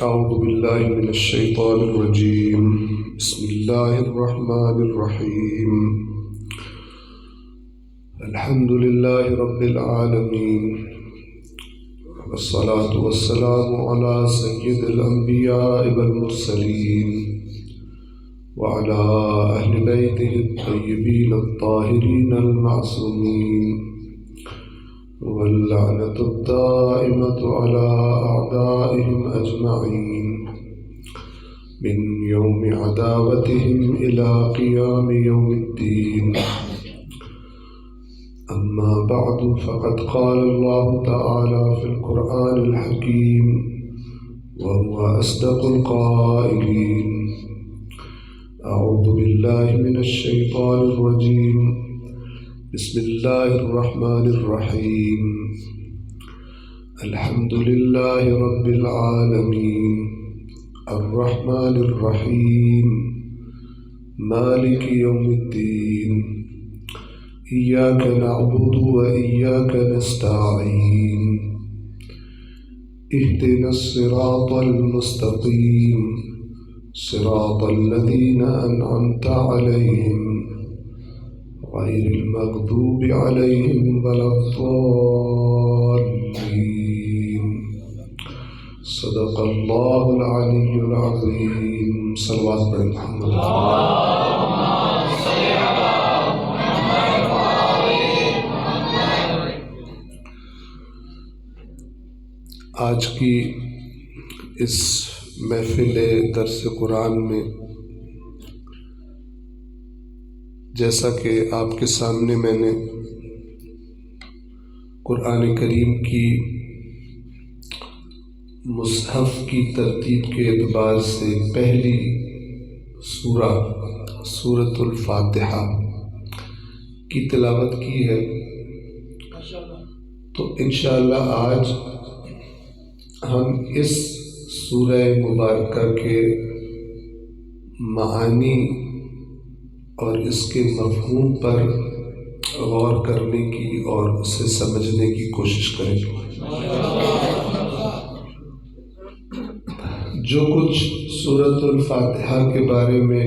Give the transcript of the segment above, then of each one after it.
أعوذ بالله من الشيطان الرجيم. بسم الله الرحمن الرحيم. الحمد لله رب العالمين، والصلاة والسلام على سيد الأنبياء والمرسلين وعلى أهل بيته الطيبين الطاهرين المعصومين، واللعنة الدائمة على أعدائهم أجمعين من يوم عداوتهم إلى قيام يوم الدين. أما بعد، فقد قال الله تعالى في القرآن الحكيم وهو أصدق القائلين: أعوذ بالله من الشيطان الرجيم. بسم الله الرحمن الرحيم. الحمد لله رب العالمين الرحمن الرحيم مالك يوم الدين. إياك نعبد وإياك نستعين. اهدنا الصراط المستقيم، صراط الذين أنعمت عليهم غير المغضوب عليهم ولا الضالين. صدق الله العلي العظيم. صلوات پر محمد. آج کی اس محفل درس قرآن میں جیسا کہ آپ کے سامنے میں نے قرآن کریم کی مصحف کی ترتیب کے اعتبار سے پہلی سورۃ الفاتحہ کی تلاوت کی ہے، تو انشاءاللہ آج ہم اس سورہ مبارکہ کے معانی اور اس کے مفہوم پر غور کرنے کی اور اسے سمجھنے کی کوشش کریں گے۔ جو کچھ سورۃ الفاتحہ کے بارے میں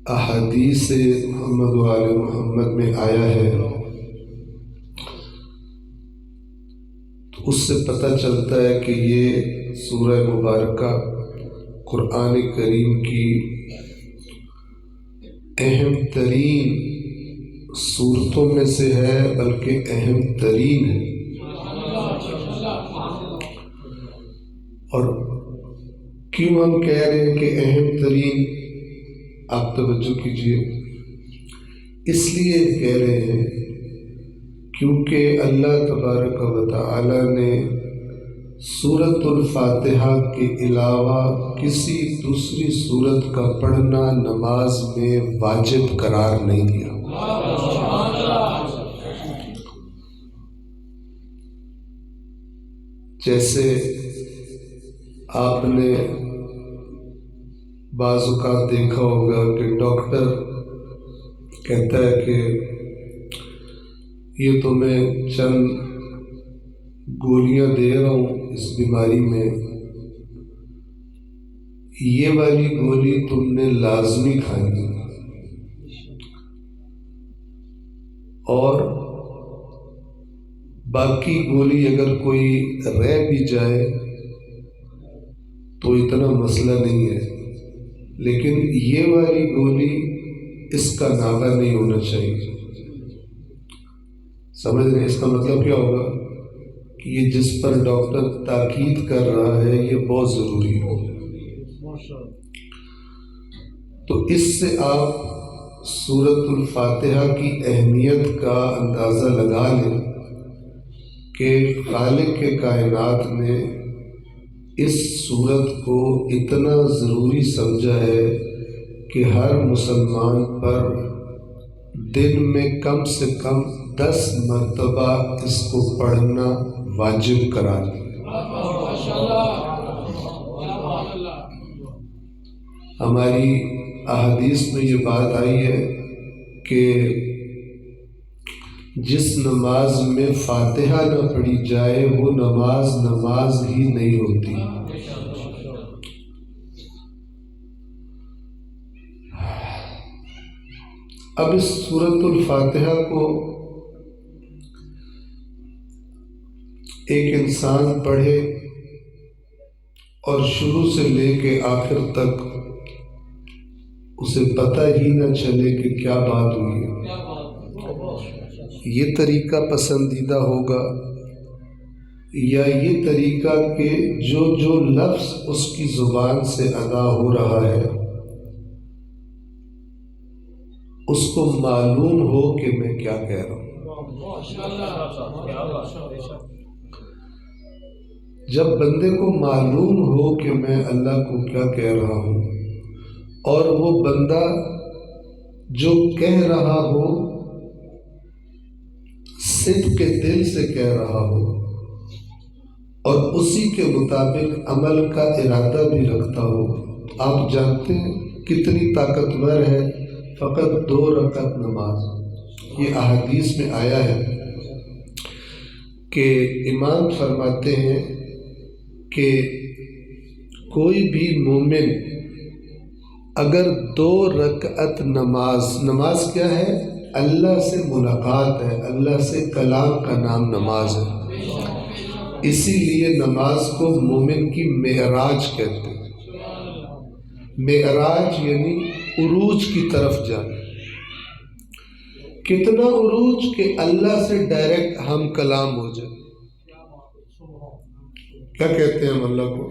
احادیث محمد و آل محمد میں آیا ہے، تو اس سے پتہ چلتا ہے کہ یہ سورہ مبارکہ قرآن کریم کی اہم ترین صورتوں میں سے ہے، بلکہ اہم ترین ہے۔ اور کیوں ہم کہہ رہے ہیں کہ اہم ترین؟ آپ توجہ کیجئے، اس لیے کہہ رہے ہیں کیونکہ اللہ تبارک و تعالی نے سورۃ الفاتحہ کے علاوہ کسی دوسری سورت کا پڑھنا نماز میں واجب قرار نہیں دیا۔ جیسے آپ نے بعض اوقات دیکھا ہوگا کہ ڈاکٹر کہتا ہے کہ یہ تو میں چند گولیاں دے رہا ہوں اس بیماری میں، یہ والی گولی تم نے لازمی کھانی، اور باقی گولی اگر کوئی رہ بھی جائے تو اتنا مسئلہ نہیں ہے، لیکن یہ والی گولی اس کا ناغہ نہیں ہونا چاہیے۔ سمجھ رہے ہیں اس کا مطلب کیا ہوگا؟ کہ یہ جس پر ڈاکٹر تاکید کر رہا ہے یہ بہت ضروری ہے۔ تو اس سے آپ سورۃ الفاتحہ کی اہمیت کا اندازہ لگا لیں کہ خالق کے کائنات نے اس سورت کو اتنا ضروری سمجھا ہے کہ ہر مسلمان پر دن میں کم سے کم 10 مرتبہ اس کو پڑھنا واجب قرار دیا۔ ہماری احادیث میں یہ بات آئی ہے کہ جس نماز میں فاتحہ نہ پڑھی جائے وہ نماز نماز ہی نہیں ہوتی۔ اب اس سورۃ الفاتحہ کو ایک انسان پڑھے اور شروع سے لے کے آخر تک اسے پتہ ہی نہ چلے کہ کیا بات ہوئی ہے، یہ طریقہ پسندیدہ ہوگا یا یہ طریقہ کہ جو لفظ اس کی زبان سے ادا ہو رہا ہے اس کو معلوم ہو کہ میں کیا کہہ رہا ہوں۔ جب بندے کو معلوم ہو کہ میں اللہ کو کیا کہہ رہا ہوں اور وہ بندہ جو کہہ رہا ہو صدق کے دل سے کہہ رہا ہو اور اسی کے مطابق عمل کا ارادہ بھی رکھتا ہو، آپ جانتے ہیں کتنی طاقتور ہے فقط 2 رکعت نماز۔ یہ احادیث میں آیا ہے کہ امام فرماتے ہیں کہ کوئی بھی مومن اگر 2 رکعت نماز کیا ہے؟ اللہ سے ملاقات ہے، اللہ سے کلام کا نام نماز ہے، اسی لیے نماز کو مومن کی معراج کہتے ہیں۔ معراج یعنی عروج کی طرف جانا۔ کتنا عروج کہ اللہ سے ڈائریکٹ ہم کلام ہو جائے۔ کیا کہتے ہیں ہم اللہ کو؟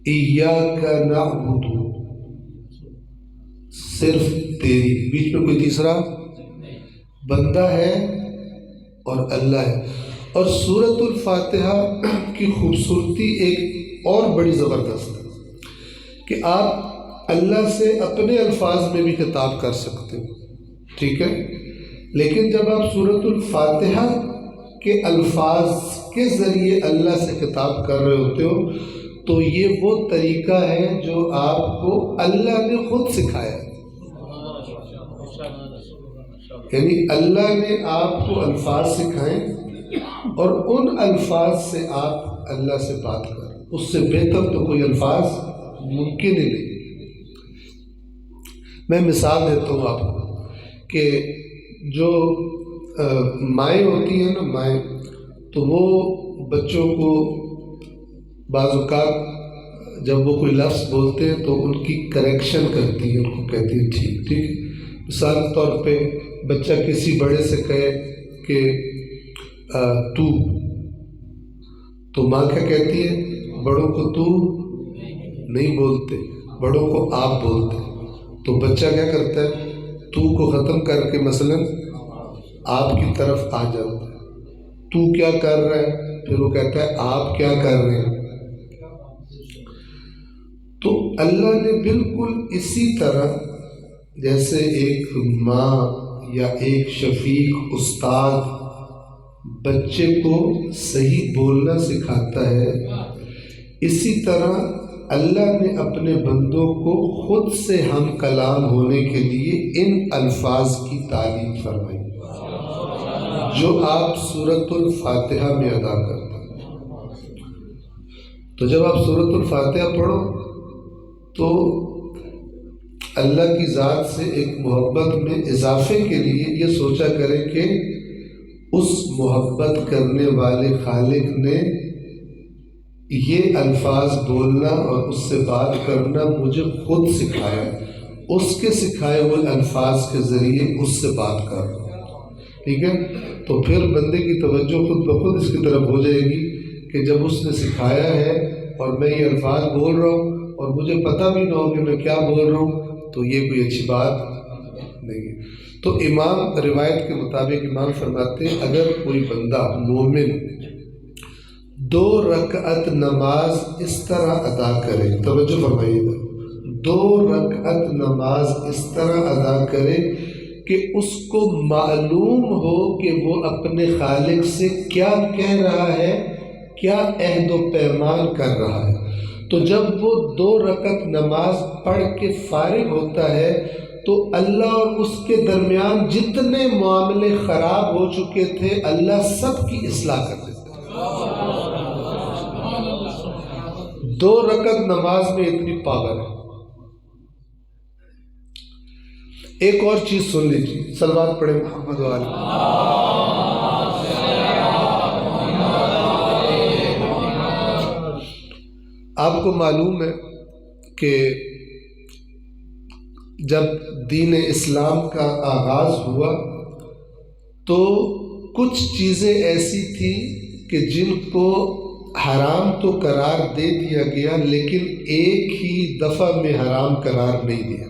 ایاک نعبد، صرف تیری، بیچ میں کوئی تیسرا بندہ ہے اور اللہ ہے۔ اور سورۃ الفاتحہ کی خوبصورتی ایک اور بڑی زبردست ہے کہ آپ اللہ سے اپنے الفاظ میں بھی خطاب کر سکتے ہو، ٹھیک ہے، لیکن جب آپ سورۃ الفاتحہ کے الفاظ کے ذریعے اللہ سے خطاب کر رہے ہوتے ہو تو یہ وہ طریقہ ہے جو آپ کو اللہ نے خود سکھایا ہے، یعنی اللہ نے آپ کو الفاظ سکھائیں اور ان الفاظ سے آپ اللہ سے بات کریں، اس سے بہتر تو کوئی الفاظ ممکن ہی نہیں۔ میں مثال دیتا ہوں آپ کو کہ جو مائیں ہوتی ہیں نا، مائیں، تو وہ بچوں کو بعض اوقات جب وہ کوئی لفظ بولتے ہیں تو ان کی کریکشن کرتی ہے، ان کو کہتی ہے ٹھیک ٹھیک ہے۔ مثال کے طور پہ بچہ کسی بڑے سے کہے کہ تو ماں کیا کہتی ہے؟ بڑوں کو تو نہیں بولتے، بڑوں کو آپ بولتے، تو بچہ کیا کرتا ہے؟ تو کو ختم کر کے مثلا آپ کی طرف آ جاتا ہے، تو کیا کر رہا ہے، پھر وہ کہتا ہے آپ کیا کر رہے ہیں۔ تو اللہ نے بالکل اسی طرح جیسے ایک ماں یا ایک شفیق استاد بچے کو صحیح بولنا سکھاتا ہے، اسی طرح اللہ نے اپنے بندوں کو خود سے ہم کلام ہونے کے لیے ان الفاظ کی تعلیم فرمائی جو آپ سورۃ الفاتحہ میں ادا کرتے ہیں۔ تو جب آپ سورۃ الفاتحہ پڑھو تو اللہ کی ذات سے ایک محبت میں اضافے کے لیے یہ سوچا کریں کہ اس محبت کرنے والے خالق نے یہ الفاظ بولنا اور اس سے بات کرنا مجھے خود سکھایا، اس کے سکھائے ہوئے الفاظ کے ذریعے اس سے بات کر رہا ہوں، ٹھیک ہے۔ تو پھر بندے کی توجہ خود بخود اس کی طرف ہو جائے گی کہ جب اس نے سکھایا ہے اور میں یہ الفاظ بول رہا ہوں اور مجھے پتہ بھی نہ ہو کہ میں کیا بول رہا ہوں تو یہ کوئی اچھی بات نہیں ہے۔ تو امام روایت کے مطابق امام فرماتے ہیں اگر کوئی بندہ مومن 2 رکعت نماز اس طرح ادا کرے، توجہ فرمائیے گا، 2 رکعت نماز اس طرح ادا کرے کہ اس کو معلوم ہو کہ وہ اپنے خالق سے کیا کہہ رہا ہے، کیا عہد و پیمان کر رہا ہے، تو جب وہ 2 رکعت نماز پڑھ کے فارغ ہوتا ہے تو اللہ اور اس کے درمیان جتنے معاملے خراب ہو چکے تھے اللہ سب کی اصلاح کر دیتا ہے۔ 2 رکعت نماز میں اتنی پاور ہے۔ ایک اور چیز سن لیجیے، صلوات پڑھیں محمد والے۔ آپ کو معلوم ہے کہ جب دین اسلام کا آغاز ہوا تو کچھ چیزیں ایسی تھیں کہ جن کو حرام تو قرار دے دیا گیا لیکن ایک ہی دفعہ میں حرام قرار نہیں دیا،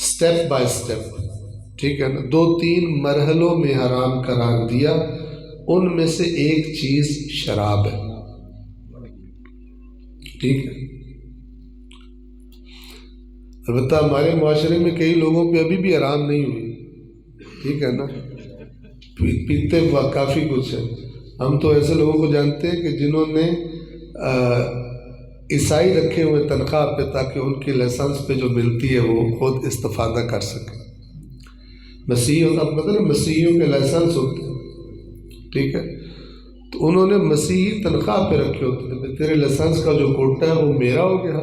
سٹیپ بائی سٹیپ، ٹھیک ہے نا، 2-3 مرحلوں میں حرام قرار دیا۔ ان میں سے ایک چیز شراب ہے، ٹھیک ہے۔ البتہ ہمارے معاشرے میں کئی لوگوں پہ ابھی بھی حرام نہیں ہوئی، ٹھیک ہے نا، پیتے کافی کچھ ہے۔ ہم تو ایسے لوگوں کو جانتے ہیں کہ جنہوں نے عیسائی رکھے ہوئے تنخواہ پہ تاکہ ان کی لائسنس پہ جو ملتی ہے وہ خود استفادہ کر سکے۔ مسیحیوں کا مطلب مسیحیوں کے لائسنس ہوتے ہیں، ٹھیک ہے، تو انہوں نے مسیحی تنخواہ پہ رکھے ہوتے تھے، تیرے لائسنس کا جو کوٹا ہے وہ میرا ہو گیا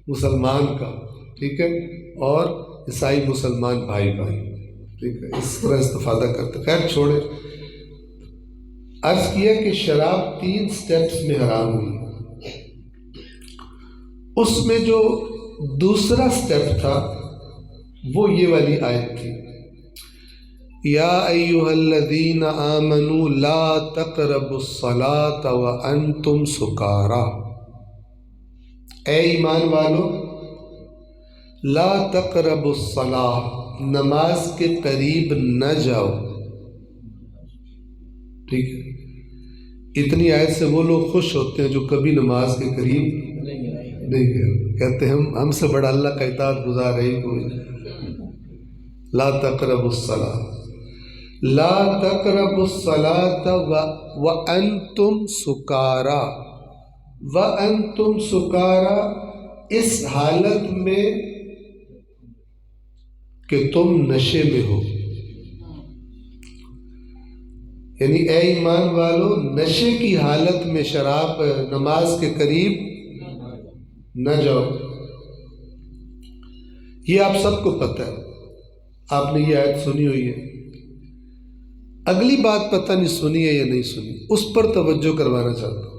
مسلمان کا، ٹھیک ہے، اور عیسائی مسلمان بھائی بھائی، ٹھیک ہے، اس طرح استفادہ کرتے۔ خیر چھوڑے، عرض کیا کہ شراب 3 سٹیپس میں حرام ہوئی۔ اس میں جو دوسرا سٹیپ تھا وہ یہ والی آیت تھی، یا ایھا الذین آمنوا لا تقربوا الصلاۃ وانتم سکارا، اے ایمان والو لا تقربوا الصلاۃ، نماز کے قریب نہ جاؤ، ٹھیک ہے۔ اتنی آیت سے وہ لوگ خوش ہوتے ہیں جو کبھی نماز کے قریب نہیں گئے، کہتے ہیں ہم سے بڑا اللہ کا اطاعت گزار ہے ہی کوئی نہیں۔ لا تقربوا الصلاۃ، لا تقربوا الصلاۃ وانتم سکارا، وانتم سکارا، اس حالت میں کہ تم نشے میں ہو، یعنی اے ایمان والو نشے کی حالت میں شراب نماز کے قریب نہ جاؤ۔ یہ آپ سب کو پتہ ہے، آپ نے یہ آیت سنی ہوئی ہے۔ اگلی بات پتہ نہیں سنی ہے یا نہیں سنی، اس پر توجہ کروانا چاہتا ہوں۔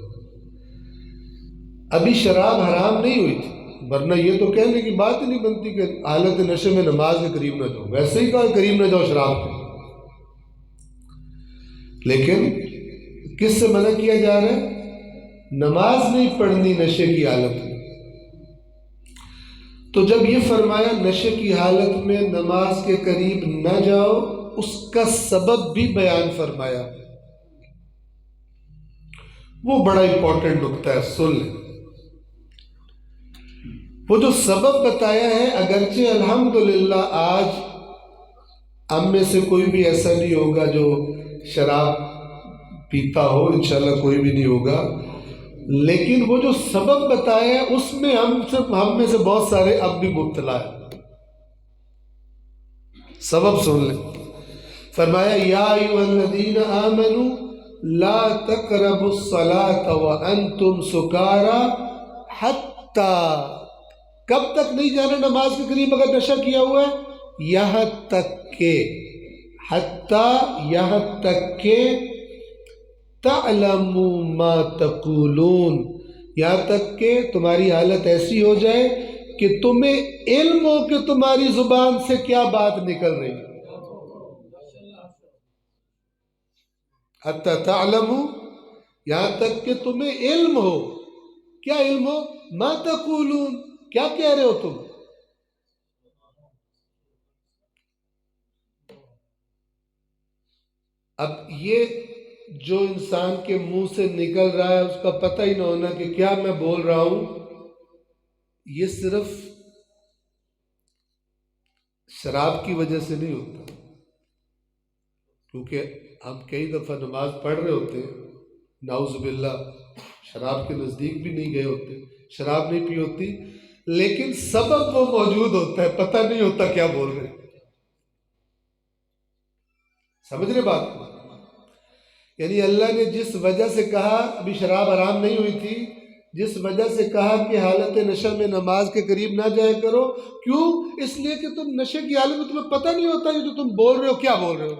ابھی شراب حرام نہیں ہوئی تھی، ورنہ یہ تو کہنے کی بات ہی نہیں بنتی کہ حالت نشے میں نماز کے قریب نہ جاؤ، ویسے ہی کہا قریب نہ جاؤ شراب کے، لیکن کس سے منع کیا جا رہا ہے؟ نماز نہیں پڑھنی نشے کی حالت میں۔ تو جب یہ فرمایا نشے کی حالت میں نماز کے قریب نہ جاؤ، اس کا سبب بھی بیان فرمایا، وہ بڑا امپورٹنٹ نکتہ ہے، سن لیں۔ وہ جو سبب بتایا ہے، اگرچہ الحمدللہ آج ہم میں سے کوئی بھی ایسا نہیں ہوگا جو شراب پیتا ہو، انشاءاللہ کوئی بھی نہیں ہوگا، لیکن وہ جو سبب بتایا ہے اس میں ہم میں سے بہت سارے اب بھی مبتلا ہیں۔ سبب سن لیں، فرمایا یا ایھا الذین آمنوا لا تقربوا الصلاۃ وانتم سکارا حتی، کب تک نہیں جانا نماز کے قریب اگر نشہ کیا ہوا ہے؟ یہاں تک کہ، حتی یہاں تک کہ تعلموا ما تقولون، یہاں تک کہ تمہاری حالت ایسی ہو جائے کہ تمہیں علم ہو کہ تمہاری زبان سے کیا بات نکل رہی ہے۔ حتی تعلموا، یہاں تک کہ تمہیں علم ہو، کیا علم ہو؟ ما تقولون، کیا کہہ رہے ہو تم؟ اب یہ جو انسان کے منہ سے نکل رہا ہے اس کا پتہ ہی نہ ہونا کہ کیا میں بول رہا ہوں، یہ صرف شراب کی وجہ سے نہیں ہوتا، کیونکہ ہم کئی دفعہ نماز پڑھ رہے ہوتے ہیں، نعوذ باللہ شراب کے نزدیک بھی نہیں گئے ہوتے، شراب نہیں پی ہوتی، لیکن سبب وہ موجود ہوتا ہے، پتہ نہیں ہوتا کیا بول رہے ہیں۔ سمجھ رہے بات کو؟ یعنی اللہ نے جس وجہ سے کہا، ابھی شراب حرام نہیں ہوئی تھی، جس وجہ سے کہا کہ حالت نشہ میں نماز کے قریب نہ جایا کرو، کیوں؟ اس لیے کہ تم نشے کی حالت میں تمہیں پتہ نہیں ہوتا یہ جو تم بول رہے ہو کیا بول رہے ہو۔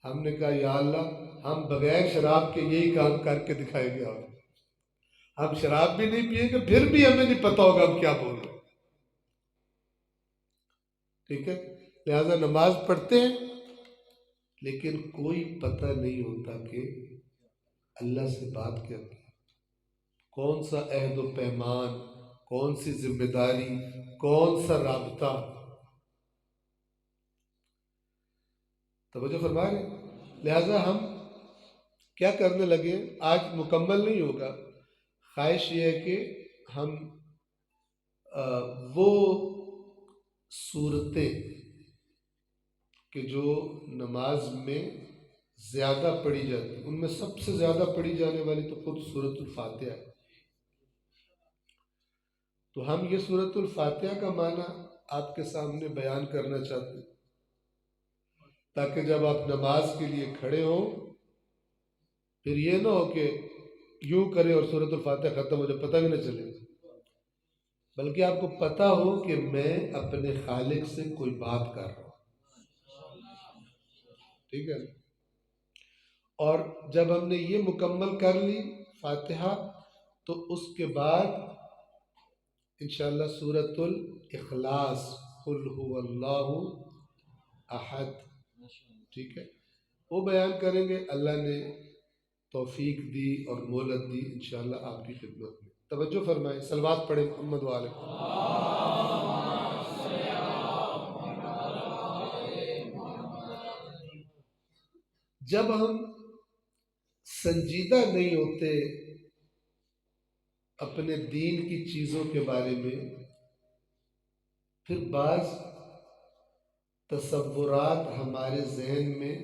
ہم نے کہا یا اللہ ہم بغیر شراب کے یہی کام کر کے دکھائیں گے آپ، ہم شراب بھی نہیں پیئیں گے، پھر بھی ہمیں نہیں پتہ ہوگا ہم کیا بول رہے ہیں۔ ٹھیک ہے، لہذا نماز پڑھتے ہیں لیکن کوئی پتہ نہیں ہوتا کہ اللہ سے بات کیا کی، کون سا عہد و پیمان، کون سی ذمہ داری، کون سا رابطہ۔ توجہ فرما رہے ہیں؟ لہذا ہم کیا کرنے لگے، آج مکمل نہیں ہوگا، خواہش یہ ہے کہ ہم وہ صورتیں کہ جو نماز میں زیادہ پڑھی جاتی، ان میں سب سے زیادہ پڑھی جانے والی تو خود سورۃ الفاتحہ ہے، تو ہم یہ سورۃ الفاتحہ کا معنی آپ کے سامنے بیان کرنا چاہتے ہیں تاکہ جب آپ نماز کے لیے کھڑے ہوں پھر یہ نہ ہو کہ یوں کرے اور سورۃ الفاتحہ ختم ہو جائے، پتہ بھی نہ چلے، بلکہ آپ کو پتہ ہو کہ میں اپنے خالق سے کوئی بات کر رہا ہوں۔ ٹھیک ہے، اور جب ہم نے یہ مکمل کر لی فاتحہ تو اس کے بعد انشاءاللہ سورۃ الاخلاص، قل هو اللہ احد، ٹھیک ہے، وہ بیان کریں گے، اللہ نے توفیق دی اور مہلت دی انشاءاللہ آپ کی خدمت میں۔ توجہ فرمائیں، صلوات پڑھیں محمد وآلہ۔ جب ہم سنجیدہ نہیں ہوتے اپنے دین کی چیزوں کے بارے میں، پھر بعض تصورات ہمارے ذہن میں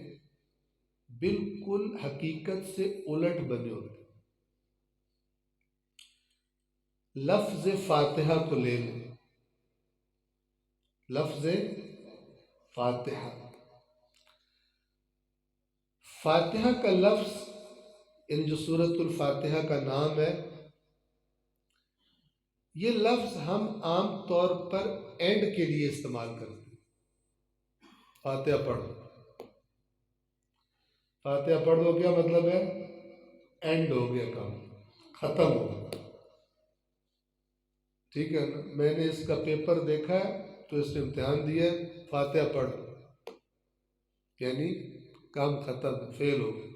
بالکل حقیقت سے الٹ بنے ہوتے ہیں۔ لفظ فاتحہ کو لے لیں، لفظ فاتحہ، فاتحہ کا لفظ ان جو سورۃ الفاتحہ کا نام ہے، یہ لفظ ہم عام طور پر اینڈ کے لیے استعمال کرتے ہیں، فاتحہ پڑھ دو، فاتحہ پڑھ دو کیا مطلب ہے؟ اینڈ ہو گیا کام، ختم ہو گیا۔ ٹھیک ہے نا، میں نے اس کا پیپر دیکھا ہے تو اس نے امتحان دیا ہے، فاتحہ پڑھ دو، یعنی کام ختم، فیل ہو گیا،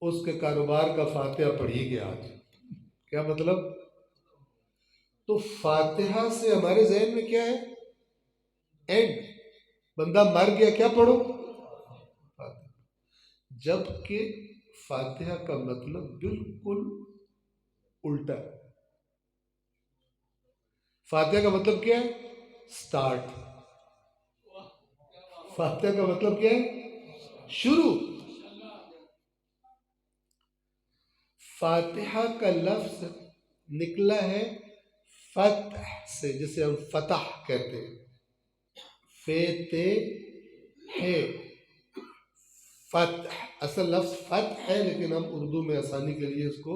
اس کے کاروبار کا فاتحہ پڑھ ہی گیا آج۔ کیا مطلب؟ تو فاتحہ سے ہمارے ذہن میں کیا ہے؟ اینڈ، بندہ مر گیا، کیا پڑھو؟ فاتحہ، جبکہ فاتحہ کا مطلب بالکل الٹا ہے۔ فاتحہ کا مطلب کیا ہے؟ سٹارٹ۔ فاتحہ کا مطلب کیا ہے؟ شروع۔ فاتحہ کا لفظ نکلا ہے فتح سے، جسے ہم فتح کہتے ہیں، ہے فتح، اصل لفظ فتح ہے لیکن ہم اردو میں آسانی کے لیے اس کو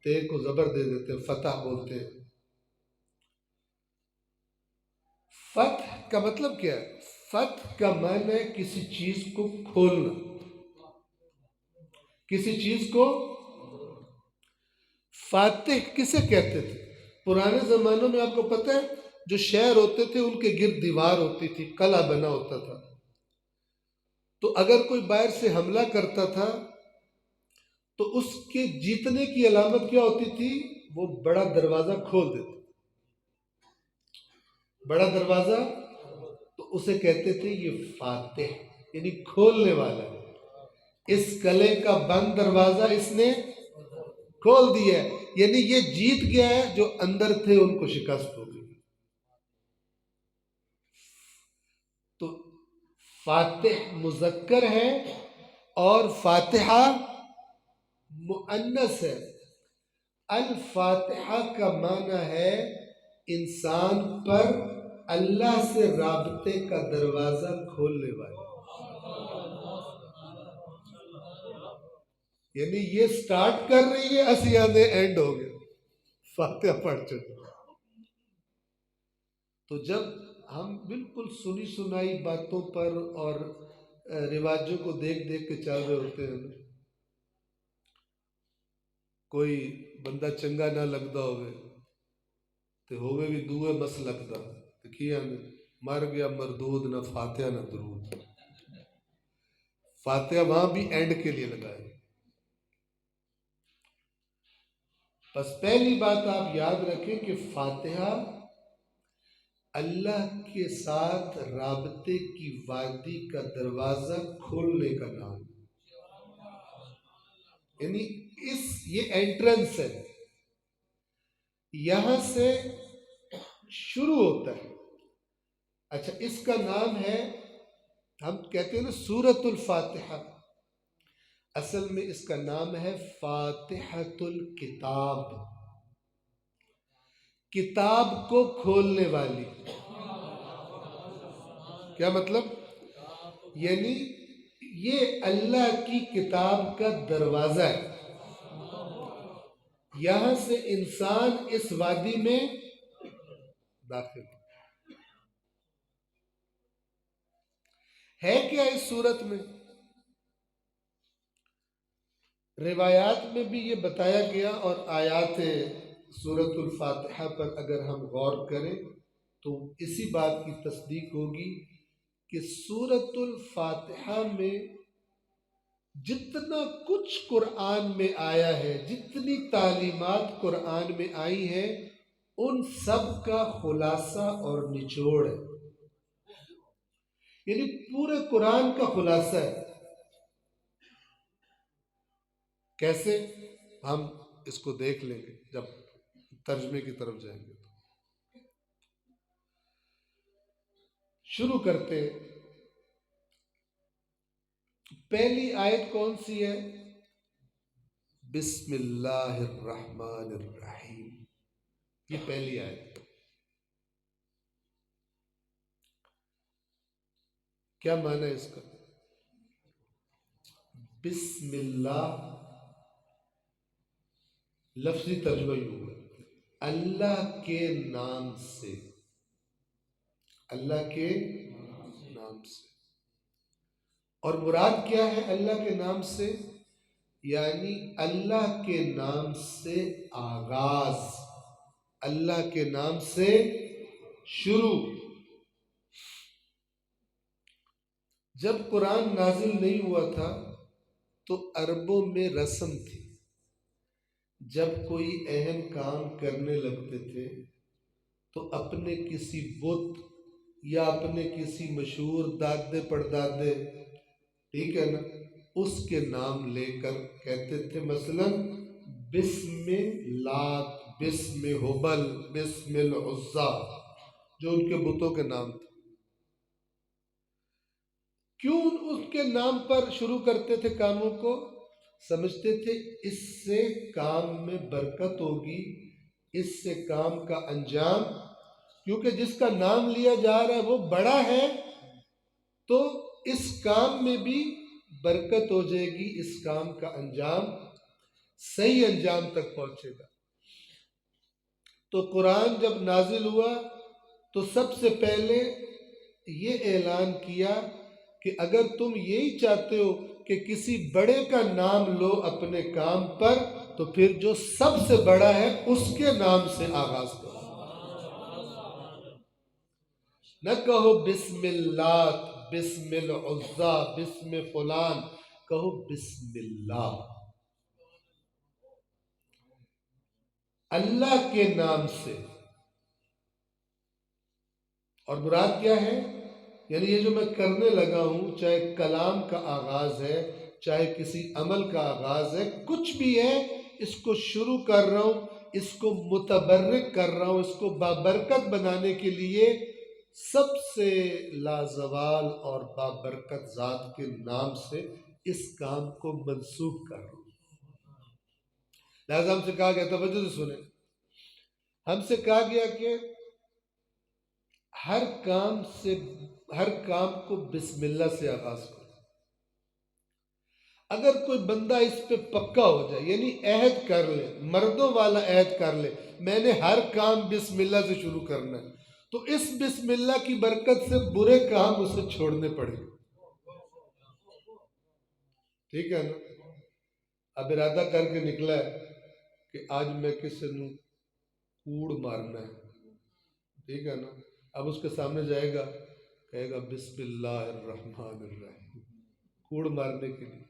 تے کو زبر دے دیتے ہیں، فتح بولتے ہیں۔ فتح کا مطلب کیا ہے؟ فتح کا معنی ہے کسی چیز کو کھولنا، کسی چیز کو۔ فاتح کسے کہتے تھے؟ پرانے زمانوں میں آپ کو پتہ ہے جو شہر ہوتے تھے ان کے گرد دیوار ہوتی تھی، قلعہ بنا ہوتا تھا، تو اگر کوئی باہر سے حملہ کرتا تھا تو اس کے جیتنے کی علامت کیا ہوتی تھی؟ وہ بڑا دروازہ کھول دیتے، بڑا دروازہ، تو اسے کہتے تھے یہ فاتح، یعنی کھولنے والا ہے، اس قلعے کا بند دروازہ اس نے کھول دیا ہے، یعنی یہ جیت گیا ہے، جو اندر تھے ان کو شکست ہو گئی۔ تو فاتح مذکر ہے اور فاتحہ مؤنث ہے، الفاتحہ کا معنی ہے انسان پر اللہ سے رابطے کا دروازہ کھولنے والی، یعنی یہ سٹارٹ کر رہی ہے، اسیانے اینڈ ہو گئے، فاتحہ پڑھ چکے۔ تو جب ہم بالکل سنی سنائی باتوں پر اور رواجوں کو دیکھ دیکھ کے چل رہے ہوتے ہیں، کوئی بندہ چنگا نہ لگتا ہوئے تو ہوئے بھی دوئے بس لگتا تو کیا مر گیا مردود، نہ فاتحہ نہ درود۔ فاتحہ وہاں بھی اینڈ کے لیے لگائے۔ بس پہلی بات آپ یاد رکھیں کہ فاتحہ اللہ کے ساتھ رابطے کی وادی کا دروازہ کھولنے کا نام، یعنی یہ انٹرنس ہے، یہاں سے شروع ہوتا ہے۔ اچھا، اس کا نام ہے، ہم کہتے ہیں نا سورۃ الفاتحہ، اصل میں اس کا نام ہے فاتحۃ الکتاب، کتاب کو کھولنے والی۔ کیا مطلب؟ یعنی یہ اللہ کی کتاب کا دروازہ ہے، یہاں سے انسان اس وادی میں داخل ہے۔ کیا اس صورت میں روایات میں بھی یہ بتایا گیا، اور آیات سورۃ الفاتحہ پر اگر ہم غور کریں تو اسی بات کی تصدیق ہوگی کہ سورۃ الفاتحہ میں جتنا کچھ قرآن میں آیا ہے، جتنی تعلیمات قرآن میں آئی ہیں، ان سب کا خلاصہ اور نچوڑ ہے، یعنی پورے قرآن کا خلاصہ ہے۔ کیسے؟ ہم اس کو دیکھ لیں گے جب ترجمے کی طرف جائیں گے۔ تو شروع کرتے ہیں۔ پہلی آیت کون سی ہے؟ بسم اللہ الرحمن الرحیم، یہ پہلی آیت۔ کیا معنی ہے اس کا؟ بسم اللہ لفظی ترجمہ یوں ہے، اللہ کے نام سے، اللہ کے نام سے۔ اور مراد کیا ہے اللہ کے نام سے؟ یعنی اللہ کے نام سے آغاز، اللہ کے نام سے شروع۔ جب قرآن نازل نہیں ہوا تھا تو عربوں میں رسم تھی، جب کوئی اہم کام کرنے لگتے تھے تو اپنے کسی بت یا اپنے کسی مشہور دادے پردادے، ٹھیک ہے نا، اس کے نام لے کر کہتے تھے، مثلا بسم لات، بسم ہبل، بسم العزا، جو ان کے بتوں کے نام تھے۔ کیوں اس کے نام پر شروع کرتے تھے کاموں کو؟ سمجھتے تھے اس سے کام میں برکت ہوگی، اس سے کام کا انجام، کیونکہ جس کا نام لیا جا رہا ہے وہ بڑا ہے تو اس کام میں بھی برکت ہو جائے گی، اس کام کا انجام صحیح انجام تک پہنچے گا۔ تو قرآن جب نازل ہوا تو سب سے پہلے یہ اعلان کیا کہ اگر تم یہی چاہتے ہو کہ کسی بڑے کا نام لو اپنے کام پر، تو پھر جو سب سے بڑا ہے اس کے نام سے آغاز کرو۔ نہ کہو بسم اللہ، بسم العزا، بسم فلان، کہو بسم اللہ، اللہ کے نام سے۔ اور مراد کیا ہے؟ یعنی یہ جو میں کرنے لگا ہوں، چاہے کلام کا آغاز ہے، چاہے کسی عمل کا آغاز ہے، کچھ بھی ہے، اس کو شروع کر رہا ہوں، اس کو متبرک کر رہا ہوں، اس کو بابرکت بنانے کے لیے سب سے لازوال اور بابرکت ذات کے نام سے اس کام کو منسوب کر رہا ہوں۔ لہٰذا ہم سے کہا گیا، توجہ سے سنیں، ہم سے کہا گیا کہ ہر کام کو بسم اللہ سے آغاز کرو۔ اگر کوئی بندہ اس پہ پکا ہو جائے، یعنی عہد کر لے، مردوں والا عہد کر لے، میں نے ہر کام بسم اللہ سے شروع کرنا ہے، تو اس بسم اللہ کی برکت سے برے کام اسے چھوڑنے پڑے۔ ٹھیک ہے نا؟ اب ارادہ کر کے نکلا ہے کہ آج میں کسی نے کوڑ مارنا ہے، ٹھیک ہے نا؟ اب اس کے سامنے جائے گا، کہے گا بسم اللہ الرحمن الرحیم، کوڑ مارنے کے لیے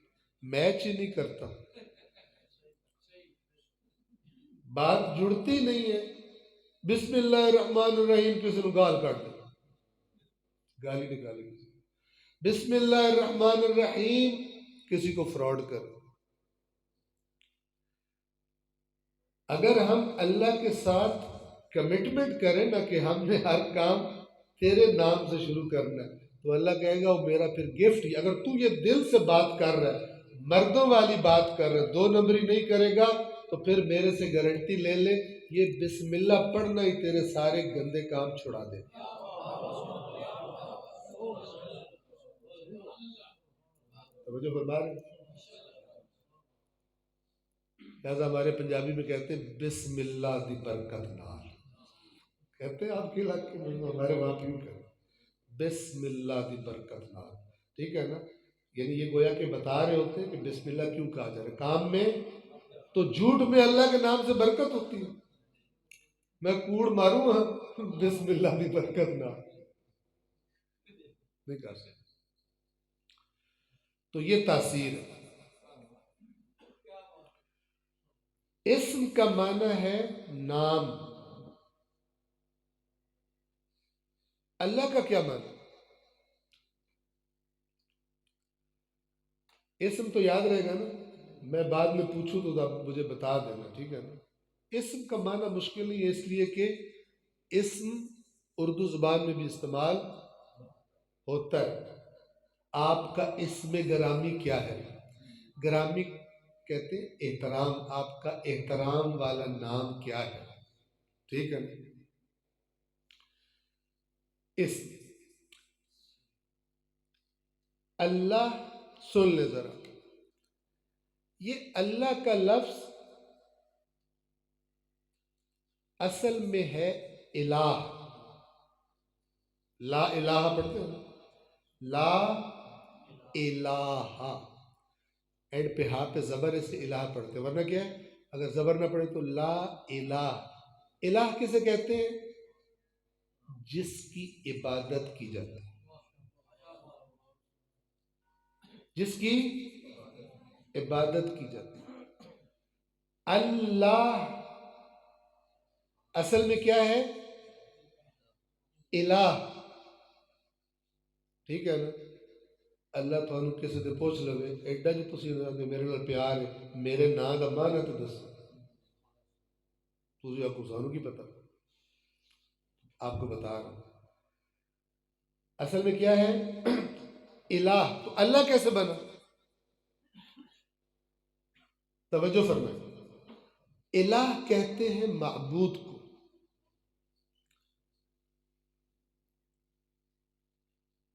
میچ ہی نہیں کرتا، بات جڑتی نہیں ہے۔ بسم اللہ الرحمن الرحیم کسی نے گال کاٹ دے، گالی نکالی، بسم اللہ الرحمن الرحیم کسی کو فراڈ کر۔ اگر ہم اللہ کے ساتھ کمٹمنٹ کریں نا کہ ہم نے ہر کام تیرے نام سے شروع کرنا ہے، تو اللہ کہے گا وہ میرا پھر گفٹ ہی۔ اگر تو یہ دل سے بات کر رہا ہے، مردوں والی بات کر رہا ہے، 2 نمبری نہیں کرے گا، تو پھر میرے سے گارنٹی لے لے، یہ بسم اللہ پڑھنا ہی تیرے سارے گندے کام چھڑا دے۔ توجہ فرما رہے ہیں؟ لہٰذا ہمارے پنجابی میں کہتے ہیں بسم اللہ دی برکت نال، کہتے ہیں آپ کے علاقے میں، ہمارے وہاں کیوں کہتے ہیں بسم اللہ دی برکت نال، ٹھیک ہے نا؟ یعنی یہ گویا کہ بتا رہے ہوتے ہیں کہ بسم اللہ کیوں کہا جا رہا ہے کام میں، تو جھوٹ میں اللہ کے نام سے برکت ہوتی ہے۔ میں کوڑ ماروں ہاں، بسم اللہ دی برکت نال نہیں کر سکتے۔ تو یہ تاثیر ہے۔ اسم کا معنی ہے نام۔ اللہ کا کیا معنی؟ اسم تو یاد رہے گا نا، میں بعد میں پوچھوں تو آپ مجھے بتا دینا، ٹھیک ہے نا؟ اسم کا معنی مشکل نہیں ہے، اس لیے کہ اسم اردو زبان میں بھی استعمال ہوتا ہے۔ آپ کا اسم گرامی کیا ہے؟ گرامی کہتے ہیں احترام، آپ کا احترام والا نام کیا ہے، ٹھیک ہے نا؟ اسم اللہ، سن لے ذرا، یہ اللہ کا لفظ اصل میں ہے الہ۔ لا الہ پڑھتے ہو نا؟ لا الہ، اینڈ پہ ہاں پہ زبر سے الہ پڑھتے ہیں، ورنہ کیا ہے اگر زبر نہ پڑھے تو لا الہ۔ الہ کسے کہتے ہیں؟ جس کی عبادت کی جاتی ہے، جس کی عبادت کی جاتی ہے۔ اللہ اصل میں کیا ہے؟ الہ، ٹھیک ہے نا؟ اللہ تو کسی سے پوچھ لو ایڈا جو تسی میرے نال پیار ہے، میرے نام کا معنی تو دس، تسی آپ کو سانو کی پتہ، آپ کو بتا رہا ہوں اصل میں کیا ہے الہ۔ تو اللہ کیسے بنا؟ توجہ فرمائیں، الہ کہتے ہیں معبود کو۔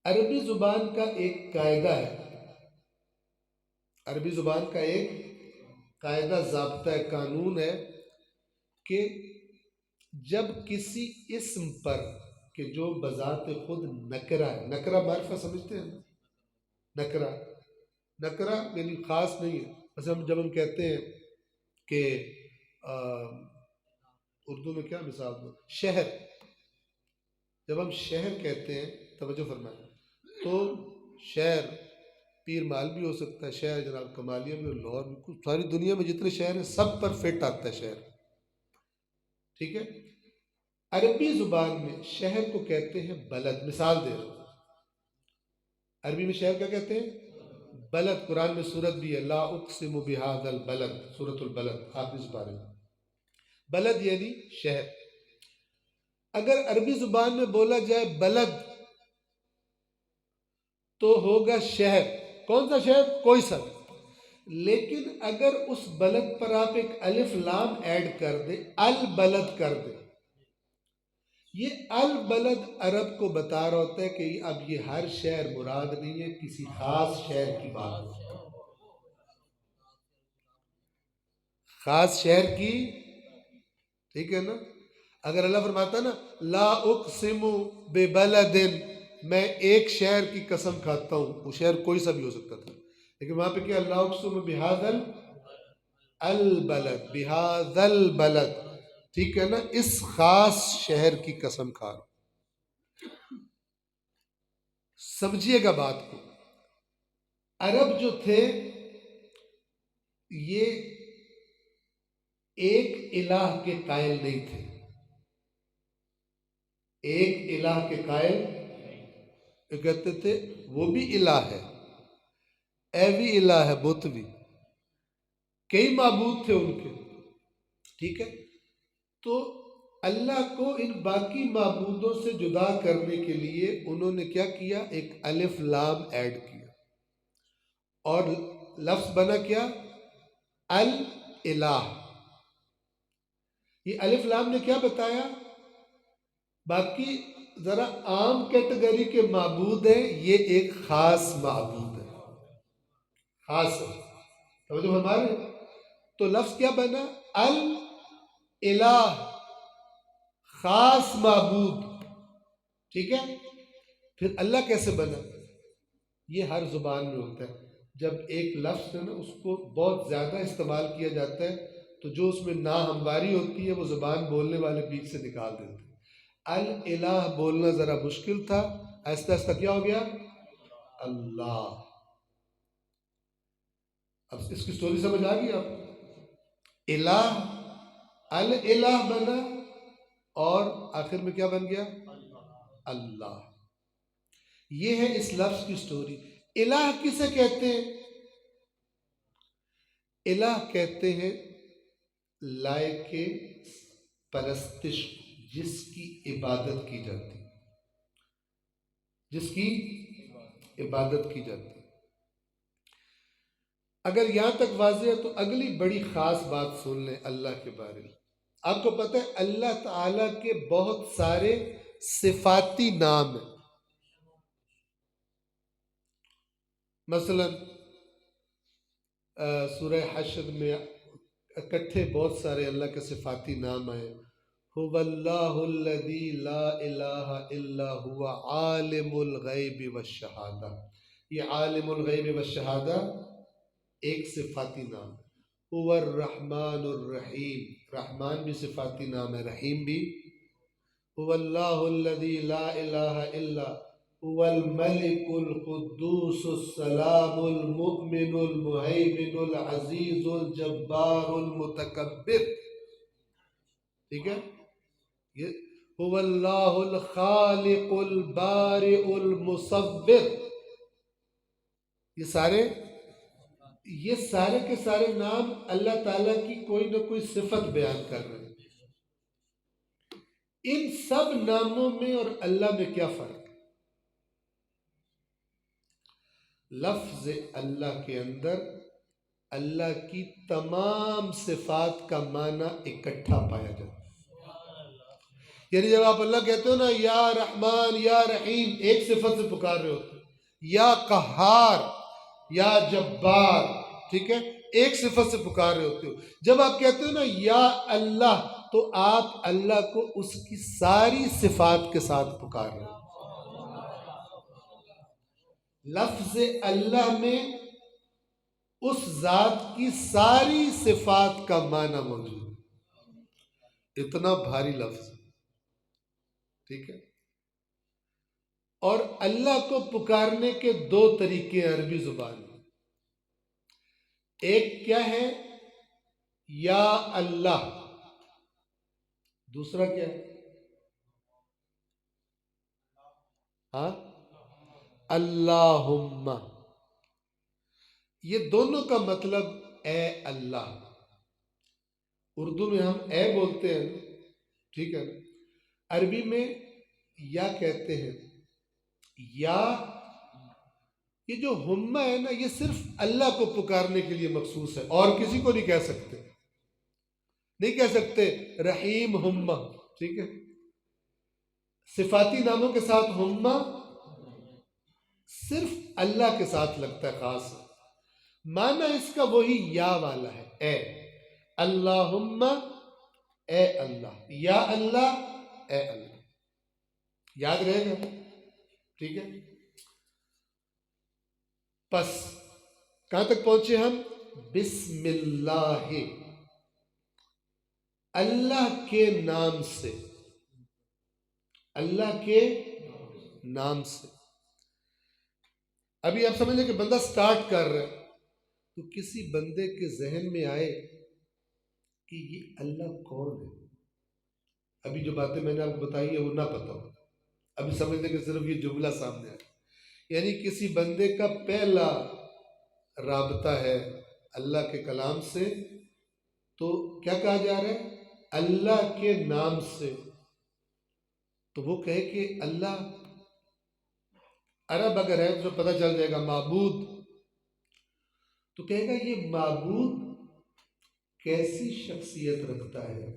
عربی زبان کا ایک قاعدہ ہے، عربی زبان کا ایک قاعدہ، ضابطہ ہے، قانون ہے کہ جب کسی اسم پر کہ جو بذات خود نکرہ ہے، نکرہ معرفہ سمجھتے ہیں؟ نکرہ، نکرہ یعنی خاص نہیں ہے۔ مثلا جب ہم کہتے ہیں کہ اردو میں کیا مثال دو، شہر، جب ہم شہر کہتے ہیں، توجہ فرمائیں، تو شہر پیر مال بھی ہو سکتا ہے، شہر جناب کمالیہ بھی، اور لاہور بھی، کچھ ساری دنیا میں جتنے شہر ہیں سب پر فٹ آتا ہے شہر، ٹھیک ہے؟ عربی زبان میں شہر کو کہتے ہیں بلد۔ مثال دے رہا ہوں، عربی میں شہر کیا کہتے ہیں؟ بلد۔ قرآن میں سورت بھی ہے، لا اقسم بہذا البلد، سورۃ البلد، آپ اس بارے میں، بلد یعنی شہر۔ اگر عربی زبان میں بولا جائے بلد تو ہوگا شہر، کون سا شہر؟ کوئی سا، لیکن اگر اس بلد پر آپ ایک الف لام ایڈ کر دیں، البلد کر دیں، یہ البلد عرب کو بتا رہا ہوتا ہے کہ اب یہ ہر شہر مراد نہیں ہے، کسی خاص شہر کی بات ہے، خاص شہر کی، ٹھیک ہے نا؟ اگر اللہ فرماتا نا لا اقسم ببلد، میں ایک شہر کی قسم کھاتا ہوں، وہ شہر کوئی سا بھی ہو سکتا تھا، لیکن وہاں پہ کیا، لا اقسم بہذا البلد، بہذا البلد، ٹھیک ہے نا، اس خاص شہر کی قسم کھا رہا ہوں۔ سمجھیے گا بات کو، عرب جو تھے یہ ایک الہ کے قائل نہیں تھے، ایک الہ کے قائل، یہ کہتے تھے وہ بھی الہ ہے، اے بھی الہ ہے، بت بھی، کئی معبود تھے ان کے، ٹھیک ہے؟ تو اللہ کو ان باقی معبودوں سے جدا کرنے کے لیے انہوں نے کیا کیا، ایک الف لام ایڈ کیا، اور لفظ بنا کیا، الہ۔ یہ الف لام نے کیا بتایا، باقی ذرا عام کیٹیگری کے معبود ہیں، یہ ایک خاص معبود ہے، خاص ہے، توجہ ہمارے، تو لفظ کیا بنا، الہ، خاص معبود، ٹھیک ہے؟ پھر اللہ کیسے بنا، یہ ہر زبان میں ہوتا ہے، جب ایک لفظ ہے نا اس کو بہت زیادہ استعمال کیا جاتا ہے تو جو اس میں ناہمواری ہوتی ہے وہ زبان بولنے والے بیچ سے نکال دیتے ہیں۔ الہ بولنا ذرا مشکل تھا، آہستہ آہستہ کیا ہو گیا، اللہ۔ اب اس کی سٹوری سمجھ آ گئی آپ کو، الہ، الہ بنا، اور آخر میں کیا بن گیا، اللہ۔ یہ ہے اس لفظ کی سٹوری۔ الہ کسے کہتے ہیں، الہ کہتے ہیں لائق پرستش، جس کی عبادت کی جاتی، جس کی عبادت کی جاتی۔ اگر یہاں تک واضح ہے تو اگلی بڑی خاص بات سن لیں اللہ کے بارے میں۔ آپ کو پتہ ہے اللہ تعالیٰ کے بہت سارے صفاتی نام ہیں، مثلا سورہ حشر میں اکٹھے بہت سارے اللہ کے صفاتی نام آئے، هو اللہ الذی لا الہ الا هو عالم الغیب والشہادہ، یہ عالم الغیب والشہادہ ایک صفاتی نام ہے۔ هو الرحمن الرحیم، رحمان بھی صفاتی نام ہے، رحیم بھی۔ هو اللہ الذی لا الہ الا هو الملک القدوس السلام المؤمن المہیمن العزیز الجبار المتکبر، ٹھیک ہے؟ یہ هو اللہ الخالق البارئ المصور، یہ سارے کے سارے نام اللہ تعالیٰ کی کوئی نہ کوئی صفت بیان کر رہے ہیں۔ ان سب ناموں میں اور اللہ میں کیا فرق ہے؟ لفظ اللہ کے اندر اللہ کی تمام صفات کا معنی اکٹھا پایا جاتا ہے، یعنی جب آپ اللہ کہتے ہو نا یا رحمان یا رحیم، ایک صفت سے پکار رہے ہوتے، یا قہار یا جبار، ٹھیک ہے، ایک صفت سے پکار رہے ہوتے ہو۔ جب آپ کہتے ہو نا یا اللہ، تو آپ اللہ کو اس کی ساری صفات کے ساتھ پکار رہے ہو۔ لفظ اللہ میں اس ذات کی ساری صفات کا معنی موجود ہے، اتنا بھاری لفظ، ٹھیک ہے؟ اور اللہ کو پکارنے کے دو طریقے عربی زبان میں، ایک کیا ہے، یا اللہ، دوسرا کیا ہے، ہاں، اللہم۔ یہ دونوں کا مطلب اے اللہ، اردو میں ہم اے بولتے ہیں، ٹھیک ہے، عربی میں یا کہتے ہیں، یا یہ جو ہمہ ہے نا، یہ صرف اللہ کو پکارنے کے لیے مخصوص ہے، اور کسی کو نہیں کہہ سکتے. نہیں کہہ سکتے رحیم ہمہ، ٹھیک ہے. صفاتی ناموں کے ساتھ ہمہ صرف اللہ کے ساتھ لگتا ہے، خاص ہے. معنی اس کا وہی یا والا ہے، اے اللہم، اے اللہ، یا اللہ، اے اللہ. یاد رہے گا؟ ٹھیک ہے. پس کہاں تک پہنچے ہم؟ بسم اللہ، اللہ کے نام سے، اللہ کے نام سے. ابھی آپ سمجھ لیں کہ بندہ سٹارٹ کر رہا ہے، تو کسی بندے کے ذہن میں آئے کہ یہ اللہ کون ہے. ابھی جو باتیں میں نے آپ کو بتائی ہے وہ نہ پتا ہو، ابھی سمجھ لیں کہ صرف یہ جملہ سامنے آیا. یعنی کسی بندے کا پہلا رابطہ ہے اللہ کے کلام سے، تو کیا کہا جا رہا ہے؟ اللہ کے نام سے. تو وہ کہے کہ اللہ، عرب اگر ہے تو پتہ چل جائے گا معبود، تو کہے گا یہ معبود کیسی شخصیت رکھتا ہے.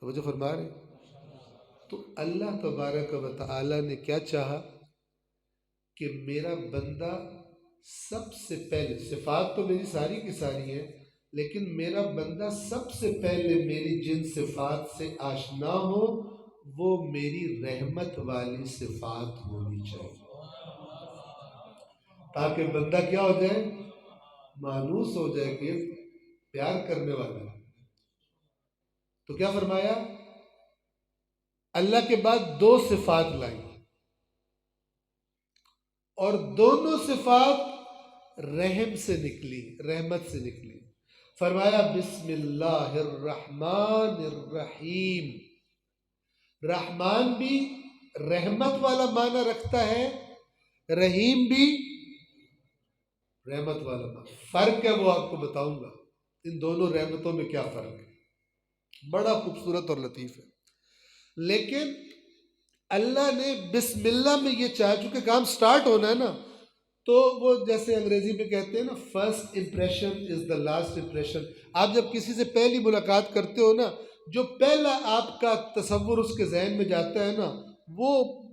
توجہ فرما رہے ہیں؟ تو اللہ تبارک و تعالی نے کیا چاہا کہ میرا بندہ سب سے پہلے، صفات تو میری ساری کی ساری ہیں، لیکن میرا بندہ سب سے پہلے میری جن صفات سے آشنا ہو وہ میری رحمت والی صفات ہونی چاہیے، تاکہ بندہ کیا ہو جائے؟ مانوس ہو جائے کہ پیار کرنے والا ہے. تو کیا فرمایا؟ اللہ کے بعد دو صفات لائیں، اور دونوں صفات رحم سے نکلی، رحمت سے نکلی. فرمایا بسم اللہ الرحمن الرحیم. رحمان بھی رحمت والا معنی رکھتا ہے، رحیم بھی رحمت والا معنی. فرق ہے وہ آپ کو بتاؤں گا، ان دونوں رحمتوں میں کیا فرق ہے، بڑا خوبصورت اور لطیف ہے. لیکن اللہ نے بسم اللہ میں یہ چاہا، چونکہ کام سٹارٹ ہونا ہے نا، تو وہ جیسے انگریزی میں کہتے ہیں نا، first impression is the last impression. آپ جب کسی سے پہلی ملاقات کرتے ہو نا، جو پہلا آپ کا تصور اس کے ذہن میں جاتا ہے نا، وہ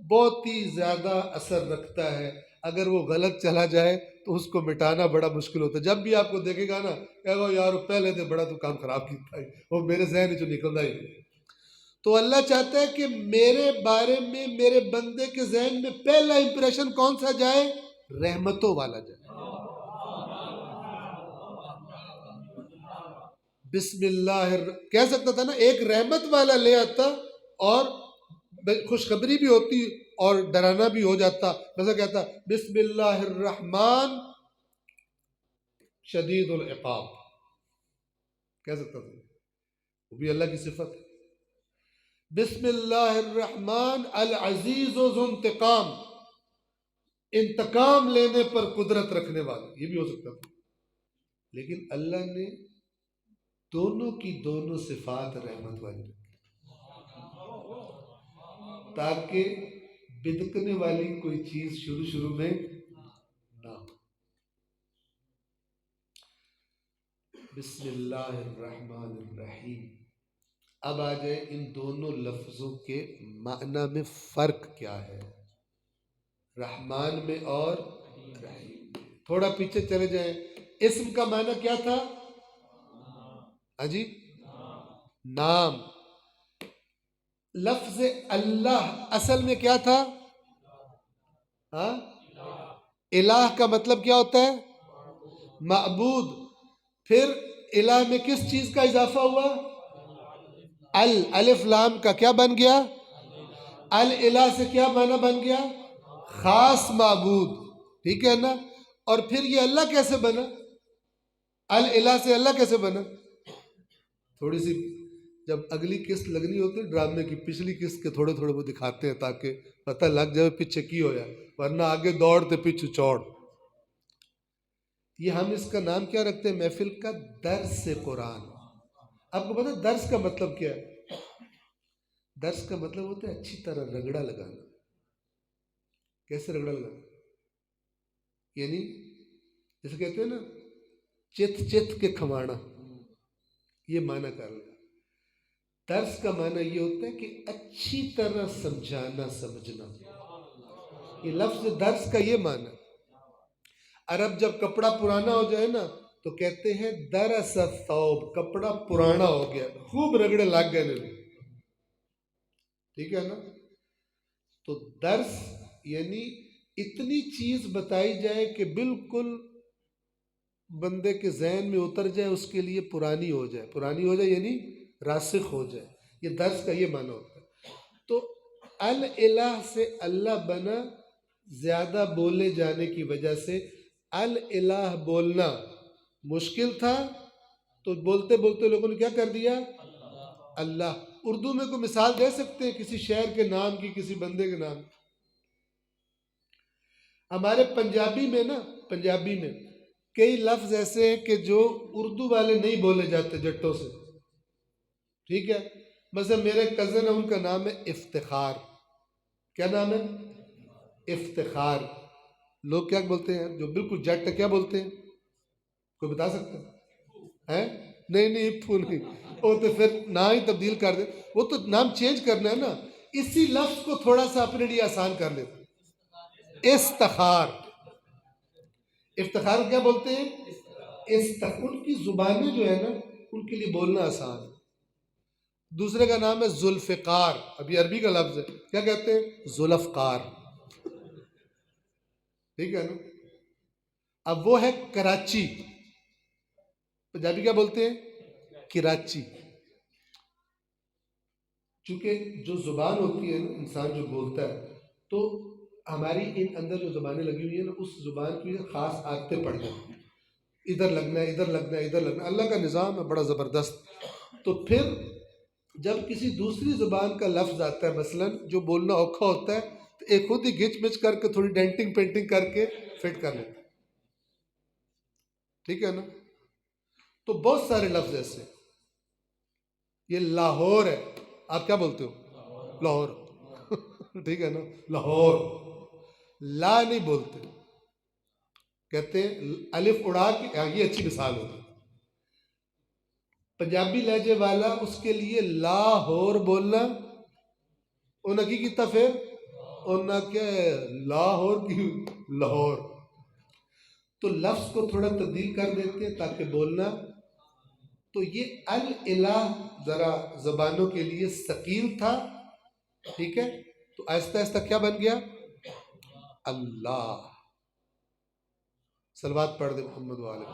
بہت ہی زیادہ اثر رکھتا ہے. اگر وہ غلط چلا جائے تو اس کو مٹانا بڑا مشکل ہوتا ہے. جب بھی آپ کو دیکھے گا نا، کہے گا یار پہلے تو بڑا تو کام خراب کیتا ہے، وہ میرے ذہن چ نکلتا ہی نہیں. تو اللہ چاہتا ہے کہ میرے بارے میں میرے بندے کے ذہن میں پہلا امپریشن کون سا جائے؟ رحمتوں والا جائے. بسم اللہ کہہ سکتا تھا نا، ایک رحمت والا لے آتا اور خوشخبری بھی ہوتی اور ڈرانا بھی ہو جاتا. ویسا کہتا بسم اللہ الرحمن شدید العقاب، کہہ سکتا تھا، وہ بھی اللہ کی صفت ہے. بسم اللہ الرحمن العزیز و ذو انتقام، انتقام لینے پر قدرت رکھنے والا، یہ بھی ہو سکتا تھا. لیکن اللہ نے دونوں کی دونوں صفات رحمت والی رکھی، تاکہ بدکنے والی کوئی چیز شروع میں نہ ہو. بسم اللہ الرحمن الرحیم. اب آ جائے ان دونوں لفظوں کے معنی میں فرق کیا ہے، رحمان میں اور رحیم میں. تھوڑا پیچھے چلے جائیں. اسم کا معنی کیا تھا؟ ہاں جی، نام. لفظ اللہ اصل میں کیا تھا؟ ہاں، الہ کا مطلب کیا ہوتا ہے؟ معبود. پھر الہ میں کس چیز کا اضافہ ہوا؟ الف لام کا کیا بن گیا؟ الہ سے کیا معنی بن گیا؟ خاص معبود. ٹھیک ہے نا؟ اور پھر یہ اللہ کیسے بنا؟ الہ سے اللہ کیسے بنا؟ تھوڑی سی جب اگلی قسط لگنی ہوتی ہے ڈرامے کی، پچھلی قسط کے تھوڑے تھوڑے وہ دکھاتے ہیں تاکہ پتہ لگ جائے پیچھے کی ہو جائے، ورنہ آگے دوڑتے پیچھے چوڑ. یہ ہم اس کا نام کیا رکھتے ہیں محفل کا؟ درس قرآن. آپ کو پتہ درس کا مطلب کیا ہے؟ درس کا مطلب ہوتا ہے اچھی طرح رگڑا لگانا. کیسے رگڑا لگانا؟ یعنی جیسے کہتے ہیں نا چت چت کے کھوانا، یہ معنی کر لیں۔ درس کا معنی یہ ہوتا ہے کہ اچھی طرح سمجھانا سمجھنا، یہ لفظ درس کا یہ معنی۔ عرب جب کپڑا پرانا ہو جائے نا تو کہتے ہیں درس الثوب، کپڑا پرانا ہو گیا، خوب رگڑے لگ گئے نہیں، ٹھیک ہے نا؟ تو درس یعنی اتنی چیز بتائی جائے کہ بالکل بندے کے ذہن میں اتر جائے، اس کے لیے پرانی ہو جائے، پرانی ہو جائے یعنی راسخ ہو جائے، یہ درس کا یہ معنی ہوتا ہے۔ تو الالہ سے اللہ بنا زیادہ بولے جانے کی وجہ سے الالہ بولنا مشکل تھا، تو بولتے بولتے لوگوں نے کیا کر دیا؟ اللہ۔ اردو میں کوئی مثال دے سکتے ہیں کسی شہر کے نام کی، کسی بندے کے نام؟ ہمارے پنجابی میں نا، پنجابی میں کئی لفظ ایسے ہیں کہ جو اردو والے نہیں بولے جاتے جٹوں سے، ٹھیک ہے؟ مثلا میرے کزن ہے، ان کا نام ہے افتخار۔ کیا نام ہے؟ افتخار۔ لوگ کیا بولتے ہیں جو بالکل جٹ ہے، کیا بولتے ہیں؟ کوئی بتا سکتا ہے؟ نہیں نہیں، افو نہیں، وہ تو پھر نام ہی تبدیل کر دے، وہ تو نام چینج کرنا ہے نا، اسی لفظ کو تھوڑا سا اپنے لیے آسان کر لیتے، استخار۔ افتخار کیا بولتے ہیں؟ ان کی زبانیں جو ہے نا ان کے لیے بولنا آسان ہے۔ دوسرے کا نام ہے ذوالفقار، ابھی عربی کا لفظ ہے، کیا کہتے ہیں؟ ذوالفقار، ٹھیک ہے نا؟ اب وہ ہے کراچی، پنجابی کیا بولتے ہیں؟ کراچی۔ چونکہ جو زبان ہوتی ہے نا، انسان جو بولتا ہے، تو ہماری ان اندر جو زبانیں لگی ہوئی ہیں نا، اس زبان کی خاص عادتیں پڑ جاتی ہیں، ادھر لگنا ہے، ادھر لگنا ہے، ادھر لگنا ہے، اللہ کا نظام ہے بڑا زبردست۔ تو پھر جب کسی دوسری زبان کا لفظ آتا ہے مثلا جو بولنا اوکھا ہوتا ہے، تو ایک خود ہی گھچ مچ کر کے تھوڑی ڈینٹنگ پینٹنگ کر کے فٹ کر لیتا ہے، ٹھیک ہے نا؟ تو بہت سارے لفظ ایسے، یہ لاہور ہے، آپ کیا بولتے ہو؟ لاہور ٹھیک ہے نا؟ لاہور، لا نہیں بولتے، کہتے ہیں الف اڑا کے، یہ اچھی مثال ہوگی۔ پنجابی لہجے والا اس کے لیے لاہور بولنا، انہیں کی کیتا پھر؟ انہیں کیا ہے؟ لاہور کی لاہور۔ تو لفظ کو تھوڑا تبدیل کر دیتے ہیں تاکہ بولنا، تو یہ الالہ ذرا زبانوں کے لیے ثقیل تھا، ٹھیک ہے؟ تو آہستہ آہستہ کیا بن گیا؟ اللہ۔ صلوات پڑھ دے محمد وعلیہ۔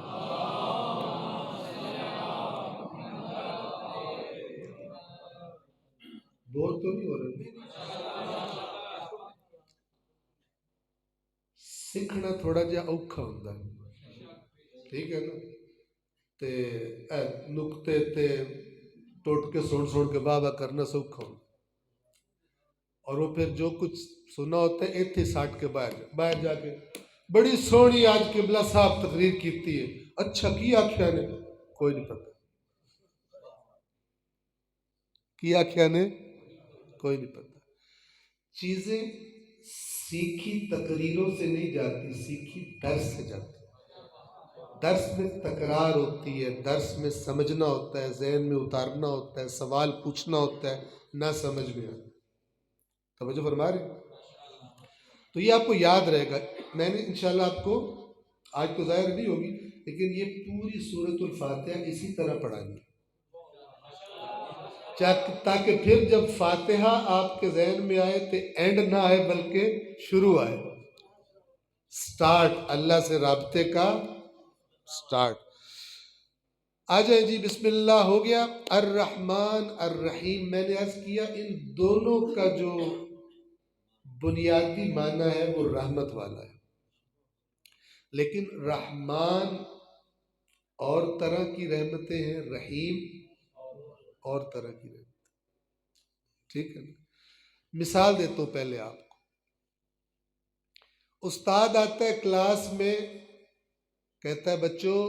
بور تو نہیں ہو رہے؟ سیکھنا تھوڑا جہا اوکھا ہوتا ہے، ٹھیک ہے نا؟ تے نقطے تے ٹوٹ کے سن کے بابا کرنا سوکھا ہوتا، اور وہ پھر جو کچھ سنا ہوتا ہے ایتھے ساٹ کے باہر جا کے بڑی سونی آج قبلہ صاحب تقریر کیتی ہے، اچھا کی آکھیا نے؟ کوئی نہیں پتہ، کی آکھیا نے؟ کوئی نہیں پتہ۔ چیزیں سیکھی تقریروں سے نہیں جاتی، سیکھی درس سے جاتی، درس میں تکرار ہوتی ہے، درس میں سمجھنا ہوتا ہے، ذہن میں اتارنا ہوتا ہے، سوال پوچھنا ہوتا ہے، نہ سمجھ میں آتا ہے۔ توجہ فرما رہے ہیں؟ تو یہ آپ کو یاد رہے گا، میں نے انشاءاللہ آپ کو آج تو ظاہر نہیں ہوگی لیکن یہ پوری سورۃ الفاتحہ اسی طرح پڑھانی ہے، تاکہ پھر جب فاتحہ آپ کے ذہن میں آئے تو اینڈ نہ آئے بلکہ شروع آئے، سٹارٹ، اللہ سے رابطے کا سٹارٹ۔ آ جائیں جی، بسم اللہ ہو گیا۔ الرحمن الرحیم، میں نے عرض کیا ان دونوں کا جو بنیادی معنی ہے وہ رحمت والا ہے، لیکن رحمان اور طرح کی رحمتیں ہیں، رحیم اور طرح کی رحمتیں، ٹھیک ہے نا؟ مثال دیتا ہوں پہلے آپ کو۔ استاد آتا ہے کلاس میں، کہتا ہے بچوں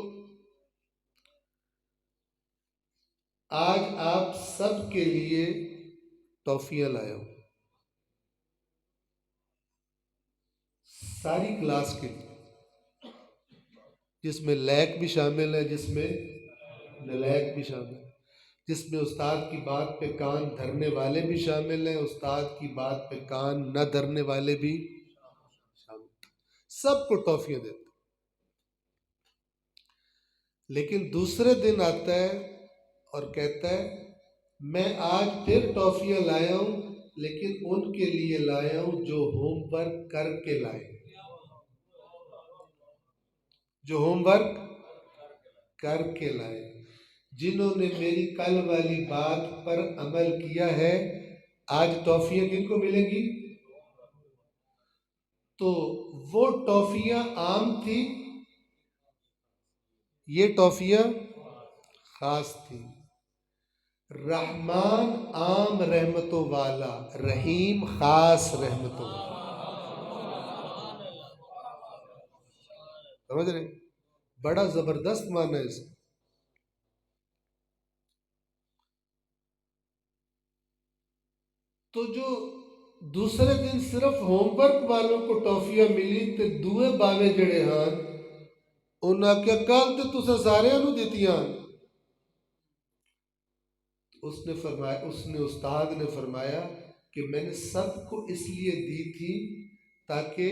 آج آپ سب کے لیے ٹافیاں لایا ہوں۔ ساری کلاس کے لیے، جس میں لائق بھی شامل ہے، جس میں نلائق بھی شامل ہے، جس میں استاد کی بات پہ کان دھرنے والے بھی شامل ہیں، استاد کی بات پہ کان نہ دھرنے والے بھی شامل ہیں، سب کو ٹافیاں دیتے۔ لیکن دوسرے دن آتا ہے اور کہتا ہے میں آج پھر ٹافیاں لایا ہوں، لیکن ان کے لیے لایا ہوں جو ہوم ورک کر کے لائے، جو ہوم ورک کر کے لائے، جنہوں نے میری کل والی بات پر عمل کیا ہے۔ آج ٹافیاں کن کو ملیں گی؟ تو وہ ٹافیاں عام تھی، یہ ٹافیاں خاص تھی۔ رحمان عام رحمتوں والا، رحیم خاص رحمتوں والا، سمجھ رہے؟ بڑا زبردست معنی ہے اس کا۔ تو جو دوسرے دن صرف ہوم ورک والوں کو ٹافیاں ملی تے دوے باوے جڑے ہاں انہاں کیا کل تے تساں سارے نو دتیاں؟ اس نے فرمایا، اس نے استاد نے فرمایا کہ میں نے سب کو اس لیے دی تھی تاکہ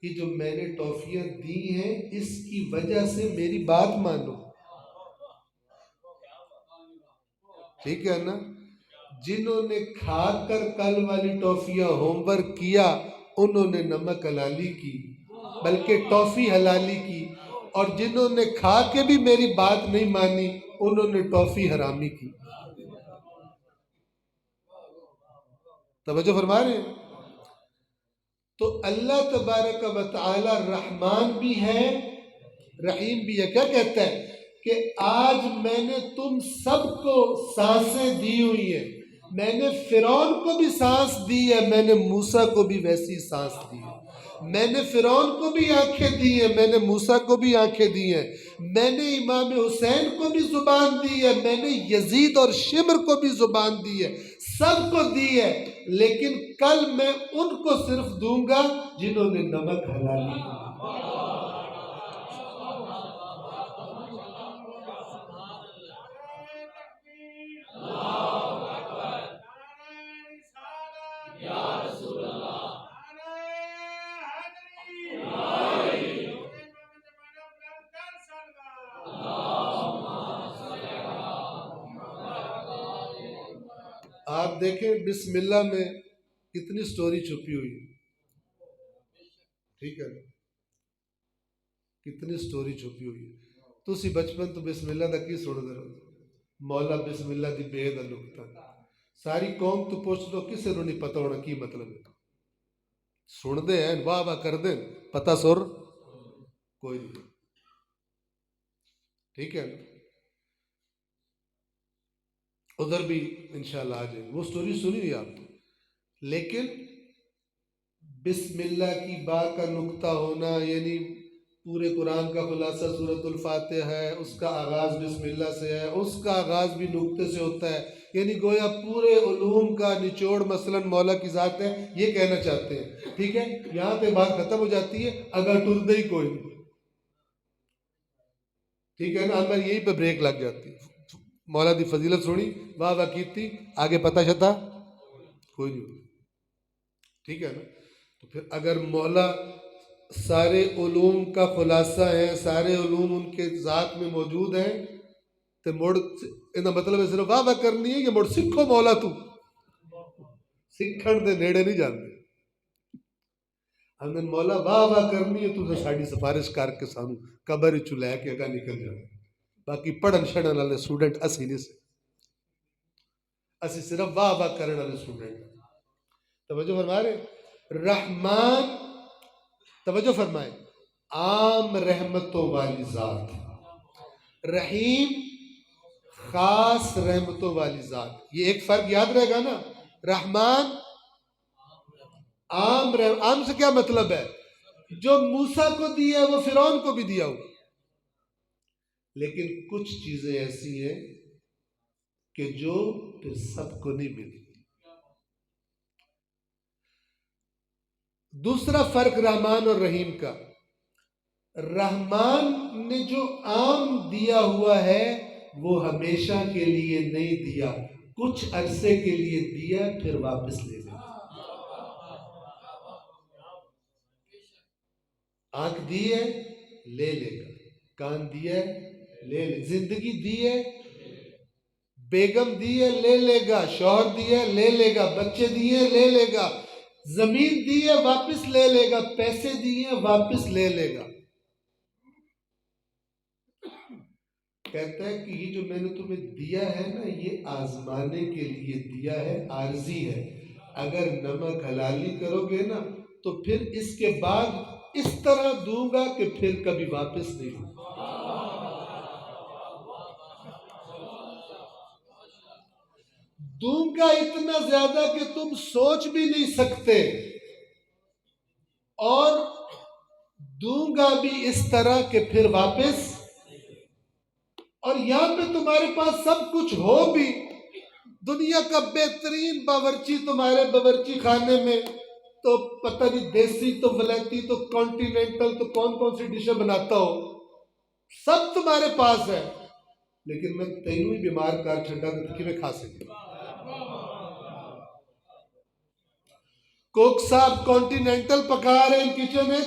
یہ جو میں نے ٹافیاں دی ہیں اس کی وجہ سے میری بات مانو، ٹھیک ہے نا؟ جنہوں نے کھا کر کل والی ٹافیاں ہوم ورک کیا انہوں نے نمک حلالی کی، بلکہ ٹافی حلالی کی، اور جنہوں نے کھا کے بھی میری بات نہیں مانی انہوں نے ٹافی حرامی کی۔ توجہ فرما رہے ہیں؟ تو اللہ تبارک و تعالی رحمان بھی ہے، رحیم بھی ہے۔ کیا کہتا ہے کہ آج میں نے تم سب کو سانسیں دی ہوئی ہیں، میں نے فرعون کو بھی سانس دی ہے، میں نے موسیٰ کو بھی ویسی سانس دی ہے، میں نے فرعون کو بھی آنکھیں دی ہیں، میں نے موسیٰ کو بھی آنکھیں دی ہیں، میں نے امام حسین کو بھی زبان دی ہے، میں نے یزید اور شمر کو بھی زبان دی ہے، سب کو دی ہے، لیکن کل میں ان کو صرف دوں گا جنہوں نے نمک حلالی کی۔ آپ دیکھیں بسم اللہ میں کتنی سٹوری چھپی ہوئی ہے، ٹھیک ہے نا؟ کتنی سٹوری چھپی ہوئی ہے۔ تو اسی بچپن تو بسم اللہ دا کی سن دے رہو، مولا بسم اللہ دی بے دا نکتا، ساری قوم تو پوچھ لو کسے نو نہیں پتہ ہونا کی مطلب ہے، سن دے ہیں واہ واہ کر دیں، پتہ سر کوئی نہیں، ٹھیک ہے نا؟ ادھر بھی انشاءاللہ آ جائیں، وہ سٹوری سنی ہوئی آپ نے، لیکن بسم اللہ کی با کا نکتہ ہونا، یعنی پورے قرآن کا خلاصہ سورۃ الفاتحہ ہے، اس کا آغاز بسم اللہ سے ہے، اس کا آغاز بھی نکتے سے ہوتا ہے، یعنی گویا پورے علوم کا نچوڑ مثلا مولا کی ذات ہے، یہ کہنا چاہتے ہیں، ٹھیک ہے؟ یہاں پہ بات ختم ہو جاتی ہے اگر ٹردے ہی کوئی نہیں، ٹھیک ہے نا؟ ہمیں یہی پہ بریک لگ جاتی ہے، مولا دی فضیلت سنی، واہ واہ کیتی، آگے پتہ چتا کوئی نہیں، ٹھیک ہے نا؟ تو پھر اگر مولا سارے علوم کا خلاصہ ہے، سارے علوم ان کے ذات میں موجود ہیں، تو مڑ انہا مطلب ہے صرف واہ واہ کرنی ہے، کہ مڑ سکھو مولا تو سکھن دے نیڑے نہیں جاندے، ہم نے مولا واہ واہ کرنی ہے تو ساڑی سفارش کر کے سانو قبر چو لے کے اگا نکل جانا، باقی پڑھن شڑن والے سٹوڈنٹ اسی نہیں سے، اسی صرف واہ واہ کرنے والے سٹوڈنٹ۔ توجہ فرما رہے؟ رحمان، توجہ فرمائے، عام رحمتوں والی ذات، رحیم خاص رحمتوں والی ذات، یہ ایک فرق یاد رہے گا نا، رحمان عام سے کیا مطلب ہے؟ جو موسیٰ کو دیا ہے وہ فرعون کو بھی دیا ہو، لیکن کچھ چیزیں ایسی ہیں کہ جو پھر سب کو نہیں ملی۔ دوسرا فرق رحمان اور رحیم کا، رحمان نے جو عام دیا ہوا ہے وہ ہمیشہ کے لیے نہیں دیا، کچھ عرصے کے لیے دیا پھر واپس لے لیا۔ آنکھ دی ہے لے لے گا، کان دی ہے لے لے، زندگی دی ہے، بیگم دی ہے لے لے گا، شوہر دی ہے لے لے گا، بچے دیے لے لے گا، زمین دی ہے واپس لے لے گا، پیسے دیے واپس لے لے گا۔ کہتا ہے کہ یہ جو میں نے تمہیں دیا ہے نا، یہ آزمانے کے لیے دیا ہے، عارضی ہے۔ اگر نمک حلالی کرو گے نا تو پھر اس کے بعد اس طرح دوں گا کہ پھر کبھی واپس نہیں دوں گا۔ دوں گا اتنا زیادہ کہ تم سوچ بھی نہیں سکتے، اور دوں گا بھی اس طرح کہ پھر واپس، اور یہاں پہ تمہارے پاس سب کچھ ہو بھی، دنیا کا بہترین باورچی تمہارے باورچی خانے میں، تو پتہ نہیں دیسی تو ولائتی تو کانٹیننٹل تو کون کون سی ڈشیں بناتا ہو، سب تمہارے پاس ہے، لیکن میں تینوں ہی بیمار کر چھڑا کہ میں کھا سکتی۔ کوک صاحب کانٹیننٹل پکا رہے ہیں کچن میں،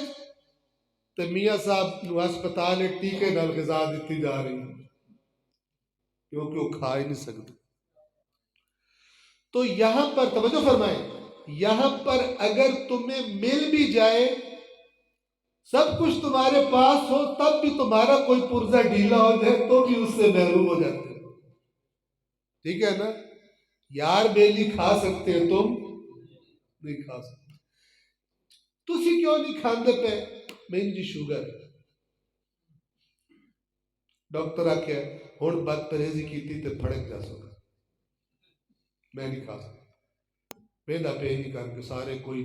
تو میاں صاحب نو ہسپتال ٹیکے نال غذا دیتی جا رہی ہیں، کیونکہ وہ کھا ہی نہیں سکتے۔ تو یہاں پر توجہ فرمائیں، یہاں پر اگر تمہیں مل بھی جائے، سب کچھ تمہارے پاس ہو، تب بھی تمہارا کوئی پرزہ ڈھیلا ہو جائے تو بھی اس سے محروم ہو جاتے ہو، ٹھیک ہے نا؟ یار بیلی کھا سکتے ہیں، تم نہیں کھا سکتے۔ تسی کیوں نہیں کھاندے پہ؟ مین جی شوگر، ڈاکٹر آکھیا ہن بد پرہیزی کیتی تے پھڑک جا سکتا، میں نہیں کھا سکتا، پیدا پہ نہیں کر کے سارے کوئی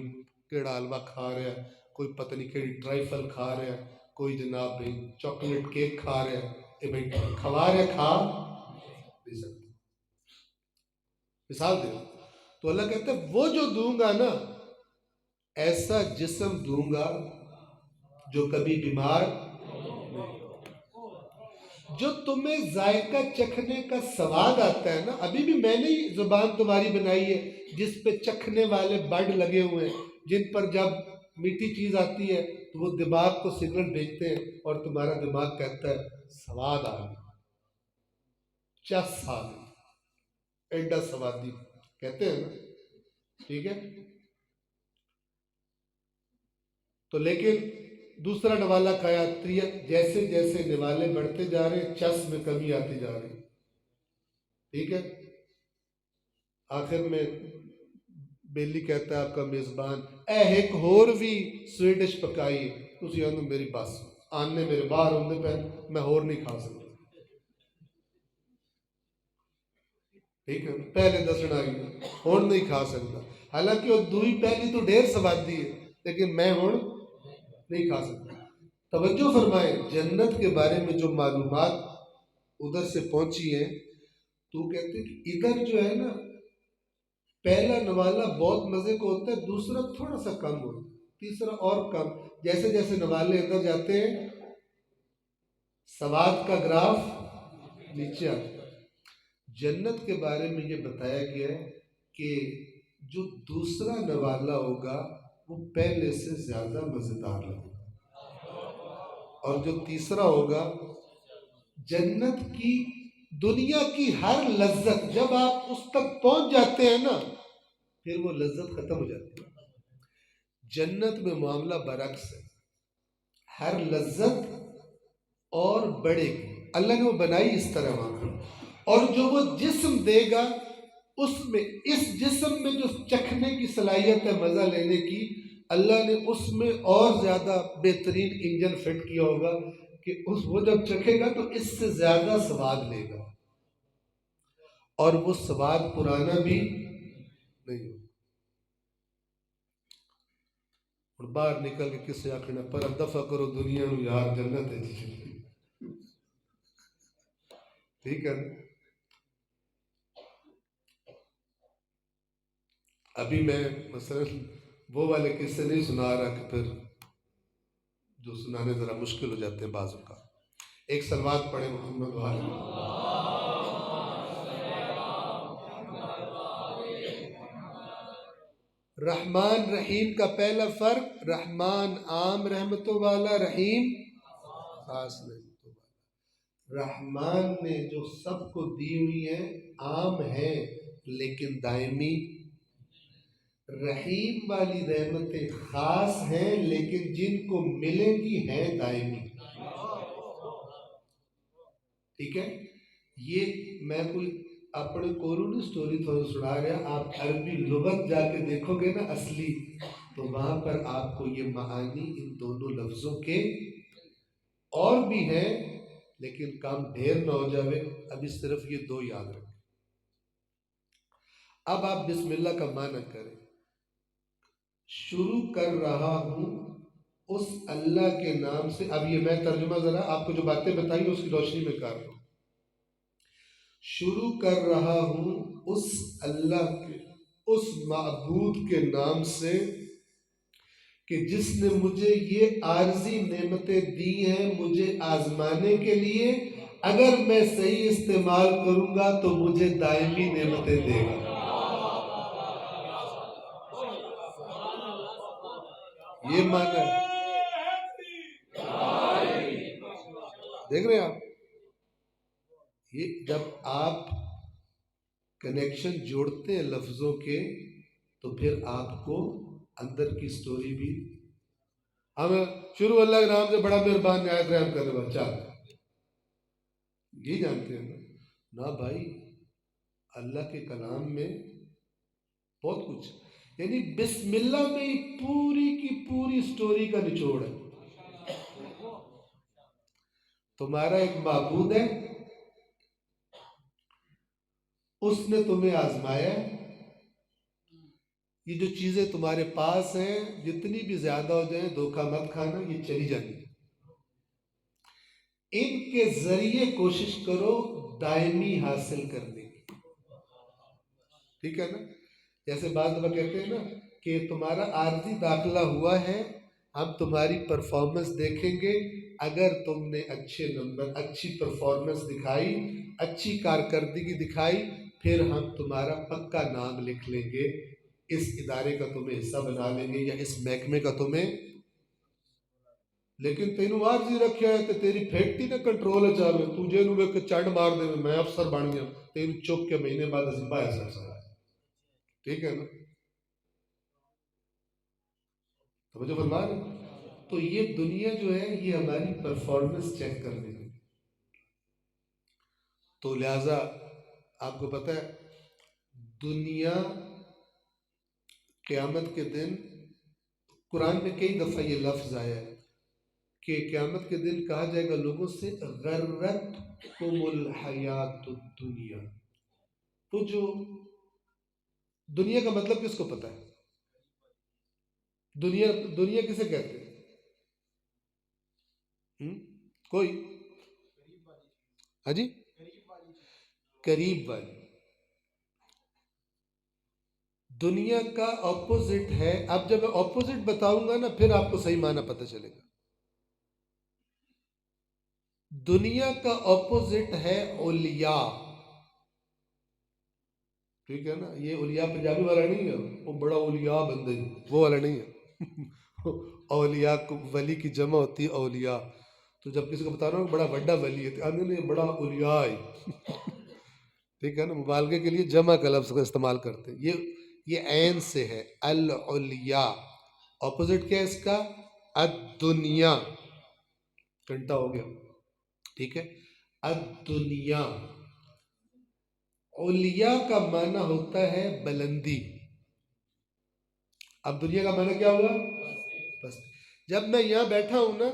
کیڑا حلوہ کھا رہا ہے، کوئی پتہ نہیں کیڑی ٹرائفل کھا رہا ہے، کوئی جناب بھئی چاکلیٹ کیک کھا رہا ہے، اے بھئی کھوا رہا ہے، کھا نہیں سکتا۔ مثال دے، تو اللہ کہتا ہے وہ جو دوں گا نا، ایسا جسم دوں گا جو کبھی بیمار نہیں ہو، جو تمہیں ذائقہ چکھنے کا سواد آتا ہے نا، ابھی بھی میں نے ہی زبان تمہاری بنائی ہے جس پہ چکھنے والے بڈ لگے ہوئے ہیں، جن پر جب میٹھی چیز آتی ہے تو وہ دماغ کو سگنل بھیجتے ہیں اور تمہارا دماغ کہتا ہے سواد آ گیا، چس آ گئی، ایڈا سوادی کہتے ہیں نا، ٹھیک ہے؟ تو لیکن دوسرا نوالا کھایا، جیسے جیسے نوالے بڑھتے جا رہے ہیں چس میں کمی آتی جا رہی، ٹھیک ہے؟ آخر میں بیلی کہتا ہے آپ کا میزبان اے ایک ہور بھی سویڈش پکائی، تسی آنو میری بس آنے میرے باہر ہوندے پہ میں ہور نہیں کھا سکتا، ٹھیک ہے؟ پہلے دسنا آئی ہون نہیں کھا سکتا، حالانکہ وہ دوئی پہلی تو ڈھیر سوادی ہے، لیکن میں ہون نہیں کھا سکتا۔ توجہ فرمائے، جنت کے بارے میں جو معلومات ادھر سے پہنچی ہیں، تو کہتے ہیں کہ ادھر جو ہے نا، پہلا نوالا بہت مزے کو ہوتا ہے، دوسرا تھوڑا سا کم ہوتا ہے، تیسرا اور کم، جیسے جیسے نوالے ادھر جاتے ہیں سواد کا گراف نیچے آتا ہے۔ جنت کے بارے میں یہ بتایا گیا ہے کہ جو دوسرا نوالا ہوگا وہ پہلے سے زیادہ مزیدار ہوگا، اور جو تیسرا ہوگا، جنت کی دنیا کی ہر لذت جب آپ اس تک پہنچ جاتے ہیں نا پھر وہ لذت ختم ہو جاتی ہے۔ جنت میں معاملہ برعکس ہے، ہر لذت اور بڑھے گی، اللہ نے وہ بنائی اس طرح وہاں پر، اور جو وہ جسم دے گا اس میں، اس جسم میں جو چکھنے کی صلاحیت ہے مزہ لینے کی، اللہ نے اس میں اور زیادہ بہترین انجن فٹ کیا ہوگا کہ وہ جب چکھے گا تو اس سے زیادہ سواد لے گا، اور وہ سواد پرانا بھی نہیں ہوگا۔ اور باہر نکل کے کس سے آخنا پر دفع کرو دنیا نو یار جنت ہے جی، ٹھیک ہے؟ ابھی میں مثلا وہ والے قصے نہیں سنا رہا کہ پھر جو سنانے ذرا مشکل ہو جاتے ہیں بعضوں کا. ایک صلوات پڑھے محمد والے. رحمان رحیم کا پہلا فرق، رحمان عام رحمتوں والا، رحیم خاص رحمتوں والا. رحمان نے جو سب کو دی ہوئی ہیں عام ہیں لیکن دائمی. رحیم والی رحمتیں خاص ہیں لیکن جن کو ملیں گی ہیں دائمی. ٹھیک ہے. یہ میں کوئی اپنے قرون سٹوری تو سنا رہا، آپ عربی لغت جا کے دیکھو گے نا اصلی، تو وہاں پر آپ کو یہ معانی ان دونوں لفظوں کے اور بھی ہیں، لیکن کام ڈھیر نہ ہو جاوے. ابھی صرف یہ دو یاد رکھیں. اب آپ بسم اللہ کا معنی کریں. شروع کر رہا ہوں اس اللہ کے نام سے. اب یہ میں ترجمہ ذرا آپ کو جو باتیں بتائی اس کی روشنی میں کر رہا ہوں. شروع کر رہا ہوں اس اللہ کے، اس معبود کے نام سے کہ جس نے مجھے یہ عارضی نعمتیں دی ہیں مجھے آزمانے کے لیے. اگر میں صحیح استعمال کروں گا تو مجھے دائمی نعمتیں دے گا. یہ معنی ہے. دیکھ رہے ہیں آپ، یہ جب آپ کنیکشن جوڑتے ہیں لفظوں کے تو پھر آپ کو اندر کی سٹوری بھی. ہم شروع اللہ کے نام سے بڑا مہربان نہایت رحم کرنے والا، چل یہ جانتے ہیں نا بھائی. اللہ کے کلام میں بہت کچھ، یعنی بسم اللہ میں پوری کی پوری سٹوری کا نچوڑ ہے. تمہارا ایک معبود ہے، اس نے تمہیں آزمایا ہے. یہ جو چیزیں تمہارے پاس ہیں جتنی بھی زیادہ ہو جائیں دھوکہ مت کھانا، یہ چلی جانی. ان کے ذریعے کوشش کرو دائمی حاصل کرنے کی. ٹھیک ہے نا. جیسے بعض دفعہ کہتے ہیں نا کہ تمہارا عارضی داخلہ ہوا ہے، ہم تمہاری پرفارمنس دیکھیں گے. اگر تم نے اچھے نمبر، اچھی پرفارمنس دکھائی، اچھی کارکردگی دکھائی، پھر ہم تمہارا پکا نام لکھ لیں گے، اس ادارے کا تمہیں حصہ بنا لیں گے یا اس محکمے کا تمہیں. لیکن تینوں عارضی رکھیا ہے تو تیری پھیکتی نہ کنٹرول چاہے تجھے نو ایک چنڈ مار دے میں افسر بن گیا، تینوں چک کے مہینے بعد اسی باہر سکتا ہے. ٹھیک ہے نا. توجہ فرما رہے. تو یہ دنیا جو ہے یہ ہماری پرفارمنس چیک کرنے کی. تو لہذا آپ کو پتہ ہے دنیا قیامت کے دن، قرآن میں کئی دفعہ یہ لفظ آیا ہے کہ قیامت کے دن کہا جائے گا لوگوں سے غرتکم الحیات الدنیا. تو جو دنیا کا مطلب کس کو پتہ ہے؟ دنیا کسے کہتے ہیں؟ کوئی؟ ہاں جی، قریب والی. دنیا کا اپوزٹ ہے. اب جب میں اپوزٹ بتاؤں گا نا پھر آپ کو صحیح معنی پتہ چلے گا. دنیا کا اپوزٹ ہے اولیاء. ٹھیک ہے نا. یہ اولیاء پنجابی والا نہیں ہے، وہ بڑا اولیاء بندے وہ والا نہیں ہے. اولیاء ولی کی جمع ہوتی ہے اولیاء. تو جب کسی کو بتا رہا ہوں بڑا بڑا ولی ہے، نہیں بڑا اولیاء ہے. ٹھیک ہے نا. مبالغے کے لیے جمع کا لفظ کا استعمال کرتے ہیں. یہ عین سے ہے العلیاء. اپوزٹ کیا ہے اس کا؟ الدنیا. گھنٹہ ہو گیا. ٹھیک ہے. الدنیا. اولیاء کا معنی ہوتا ہے بلندی. اب دنیا کا معنی کیا ہوگا؟ بس جب میں یہاں بیٹھا ہوں نا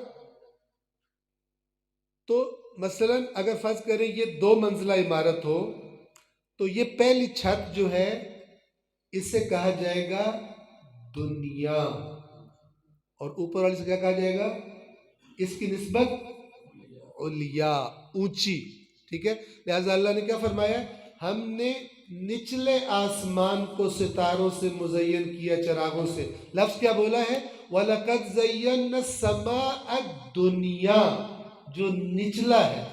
تو مثلا اگر فرض کریں یہ 2 منزلہ عمارت ہو تو یہ پہلی چھت جو ہے اسے کہا جائے گا دنیا، اور اوپر والی سے کیا کہا جائے گا؟ اس کی نسبت علیاء، اونچی. ٹھیک ہے. لہذا اللہ نے کیا فرمایا؟ ہم نے نچلے آسمان کو ستاروں سے مزین کیا، چراغوں سے. لفظ کیا بولا ہے؟ وَلَقَدْ زَيَّنَّا السَّمَاءَ الدُّنْيَا، جو نچلا ہے.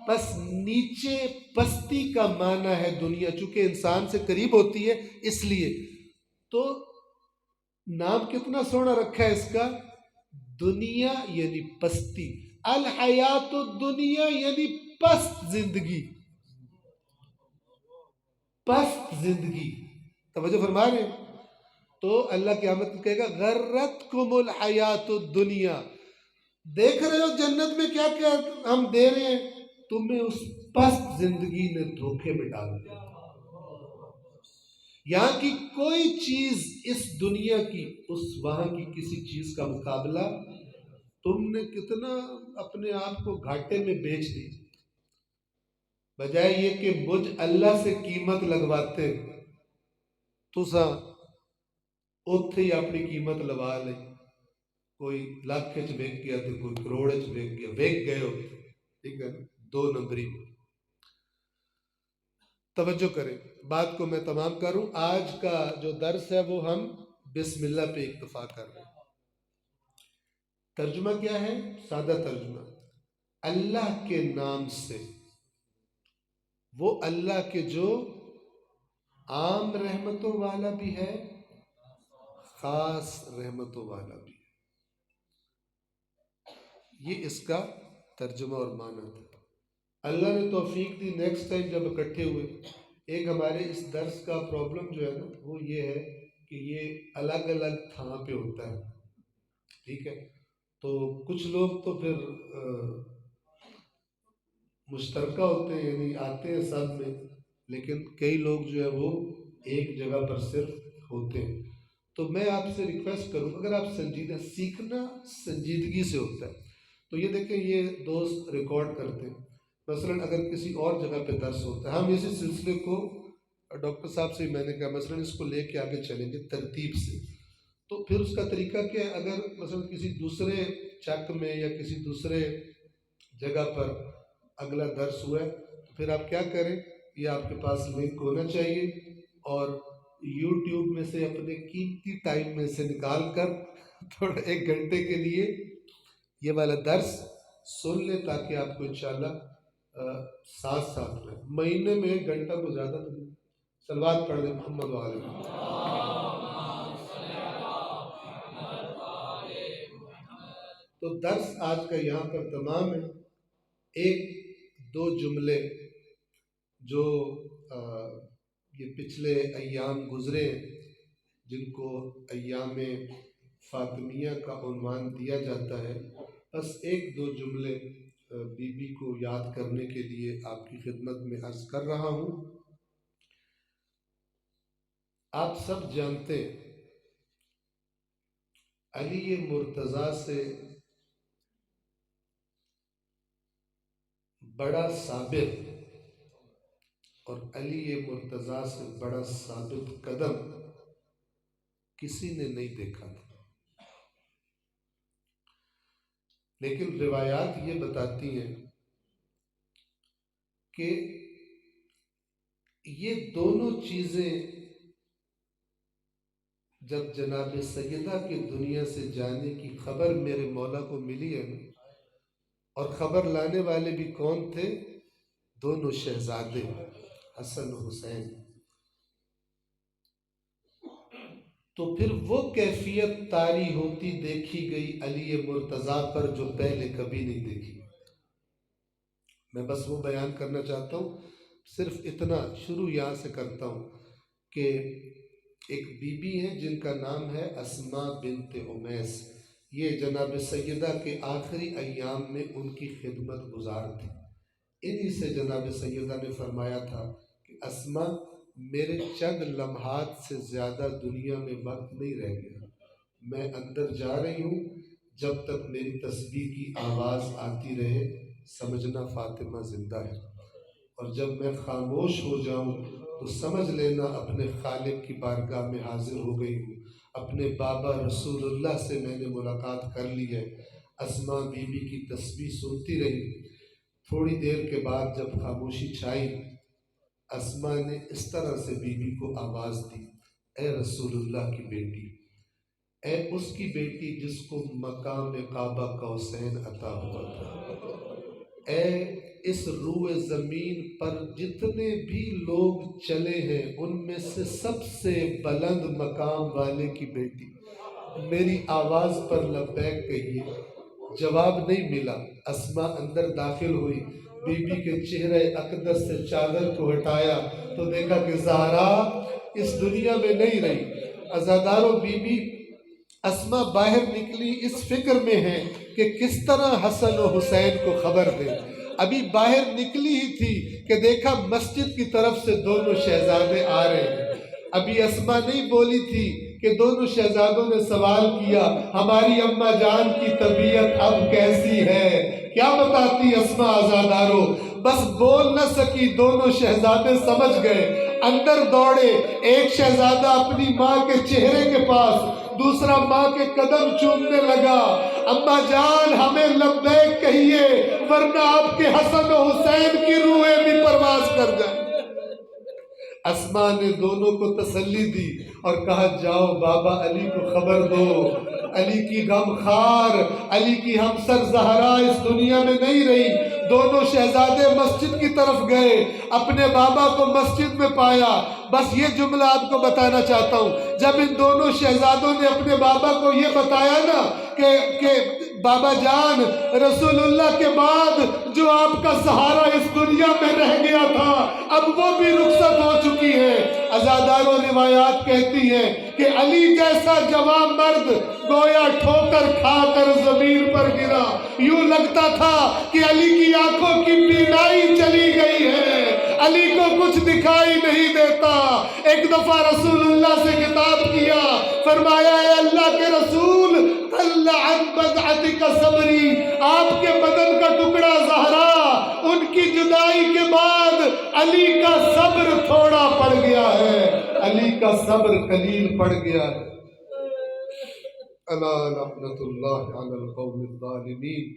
بس نیچے پستی کا معنی ہے دنیا، چونکہ انسان سے قریب ہوتی ہے اس لیے. تو نام کتنا سونا رکھا ہے اس کا، دنیا یعنی پستی، الحیات الدنیا یعنی پست زندگی، پست زندگی. توجہ فرما رہے ہیں؟ تو اللہ قیامت میں کہے گا غرتکم الحیات الدنیا، دیکھ رہے ہو جنت میں کیا کیا ہم دے رہے ہیں، تمہیں اس پست زندگی نے دھوکے میں ڈال دیا. یہاں کی کوئی چیز اس دنیا کی اس وہاں کی کسی چیز کا مقابلہ. تم نے کتنا اپنے آپ کو گھاٹے میں بیچ دی، بجائے یہ کہ مجھ اللہ سے قیمت لگواتے تو سا اوتھے ہی اپنی قیمت لگا لے. کوئی لاکھ چ ویک گیا تو کوئی کروڑ چ ویک گیا، ویک گئے ہوتے. ٹھیک ہے، دو نمبری. توجہ کریں، بات کو میں تمام کروں. آج کا جو درس ہے وہ ہم بسم اللہ پہ اکتفا کر رہے ہیں. ترجمہ کیا ہے؟ سادہ ترجمہ، اللہ کے نام سے، وہ اللہ کے جو عام رحمتوں والا بھی ہے، خاص رحمتوں والا بھی ہے. یہ اس کا ترجمہ اور معنی تھا. اللہ نے توفیق دی، نیکسٹ ٹائم جب اکٹھے ہوئے، ایک ہمارے اس درس کا پرابلم جو ہے نا وہ یہ ہے کہ یہ الگ الگ تھاں پہ ہوتا ہے. ٹھیک ہے، تو کچھ لوگ تو پھر مشترکہ ہوتے ہیں، یعنی آتے ہیں سب میں، لیکن کئی لوگ جو ہے وہ ایک جگہ پر صرف ہوتے ہیں. تو میں آپ سے ریکویسٹ کروں، اگر آپ سنجیدہ، سیکھنا سنجیدگی سے ہوتا ہے. تو یہ دیکھیں، یہ دوست ریکارڈ کرتے ہیں، مثلا اگر کسی اور جگہ پہ درس ہوتا ہے، ہم اسی سلسلے کو ڈاکٹر صاحب سے میں نے کہا مثلا اس کو لے کے آگے چلیں گے ترتیب سے. تو پھر اس کا طریقہ کیا ہے، اگر مثلا کسی دوسرے چک میں یا کسی دوسرے جگہ پر اگلا درس ہوا ہے تو پھر آپ کیا کریں، یہ آپ کے پاس لنک ہونا چاہیے، اور یوٹیوب میں سے اپنے قیمتی ٹائم میں سے نکال کر تھوڑا 1 گھنٹے کے لیے یہ والا درس سن لیں، تاکہ آپ کو انشاءاللہ ساتھ ساتھ رہے. مہینے میں 1 گھنٹہ کو زیادہ تو نہیں. صلوات پڑھ دیں محمد وآلہ محمد. تو درس آج کا یہاں پر تمام ہے. ایک دو جملے جو یہ پچھلے ایام گزرے ہیں، جن کو ایام فاطمیہ کا عنوان دیا جاتا ہے، بس ایک دو جملے بی بی کو یاد کرنے کے لیے آپ کی خدمت میں عرض کر رہا ہوں. آپ سب جانتے ہیں علی مرتضیٰ سے بڑا ثابت اور علی مرتضیٰ سے بڑا ثابت قدم کسی نے نہیں دیکھا تھا. لیکن روایات یہ بتاتی ہیں کہ یہ دونوں چیزیں جب جناب سیدہ کی دنیا سے جانے کی خبر میرے مولا کو ملی ہے، اور خبر لانے والے بھی کون تھے؟ دونوں شہزادے حسن و حسین. تو پھر وہ کیفیت طاری ہوتی دیکھی گئی علی مرتضیٰ پر جو پہلے کبھی نہیں دیکھی. میں بس وہ بیان کرنا چاہتا ہوں، صرف اتنا شروع یہاں سے کرتا ہوں کہ ایک بی بی ہیں جن کا نام ہے اسماء بنت امیس. یہ جناب سیدہ کے آخری ایام میں ان کی خدمت گزار تھی. انہی سے جناب سیدہ نے فرمایا تھا کہ اسماء، میرے چند لمحات سے زیادہ دنیا میں وقت نہیں رہ گیا، میں اندر جا رہی ہوں، جب تک میری تسبیح کی آواز آتی رہے سمجھنا فاطمہ زندہ ہے، اور جب میں خاموش ہو جاؤں تو سمجھ لینا اپنے خالق کی بارگاہ میں حاضر ہو گئی ہوں، اپنے بابا رسول اللہ سے میں نے ملاقات کر لی ہے. اسماء بی بی کی تسبیح سنتی رہی. تھوڑی دیر کے بعد جب خاموشی چھائی اسما نے اس طرح سے بیوی کو آواز دی، اے رسول اللہ کی بیٹی، اے اس کی بیٹی جس کو مقام کعبہ قوسین عطا ہوا تھا، اے اس روئے زمین پر جتنے بھی لوگ چلے ہیں ان میں سے سب سے بلند مقام والے کی بیٹی، میری آواز پر لبیک کہیے۔ جواب نہیں ملا۔ اسما اندر داخل ہوئی، بی بی کے چہرے اقدس سے چادر کو ہٹایا تو دیکھا کہ زہرا اس دنیا میں نہیں رہی۔ عزادارو، بی بی اسما باہر نکلی اس فکر میں ہے کہ کس طرح حسن و حسین کو خبر دے۔ ابھی باہر نکلی ہی تھی کہ دیکھا مسجد کی طرف سے دونوں شہزادے آ رہے ہیں۔ ابھی اسما نہیں بولی تھی کہ دونوں شہزادوں نے سوال کیا، ہماری اماں جان کی طبیعت اب کیسی ہے؟ کیا بتاتی اسما عزادارو؟ بس بول نہ سکی، دونوں شہزادے سمجھ گئے، اندر دوڑے۔ ایک شہزادہ اپنی ماں کے چہرے کے پاس، دوسرا ماں کے قدم چومنے لگا، اماں جان ہمیں لبیک کہیے ورنہ آپ کے حسن و حسین کی روحیں بھی پرواز کر جائیں۔ اسما نے دونوں کو تسلی دی اور کہا جاؤ بابا علی کو خبر دو، علی کی غم خار، علی کی ہمسر زہرا اس دنیا میں نہیں رہی۔ دونوں شہزادے مسجد کی طرف گئے، اپنے بابا کو مسجد میں پایا۔ بس یہ جملہ آپ کو بتانا چاہتا ہوں، جب ان دونوں شہزادوں نے اپنے بابا کو یہ بتایا نا کہ بابا جان، رسول اللہ کے بعد جو آپ کا سہارا اس دنیا میں رہ گیا تھا اب وہ بھی رخصت ہو چکی ہے۔ عزادارو، روایات کہتی ہیں کہ علی جیسا جوان مرد گویا ٹھوکر کھا کر زمین پر گرا، یوں لگتا تھا کہ علی کی آنکھوں کی بینائی چلی گئی ہے، علی کو کچھ دکھائی نہیں دیتا۔ ایک دفعہ رسول اللہ سے خطاب کیا، فرمایا اے اللہ کے رسول، قل عن بضعتک صبری، آپ کے بدن کا ٹکڑا زہرا، ان کی جدائی کے بعد علی کا صبر تھوڑا پڑ گیا ہے، علی کا صبر قلیل پڑ گیا ہے۔ الا لعنت اللہ علی القوم الظالمین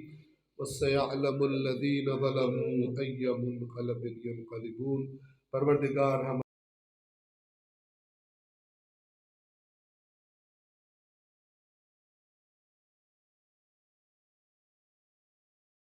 وسيعلم الذین ظلموا أي منقلب ينقلبون۔ پروردگار ہم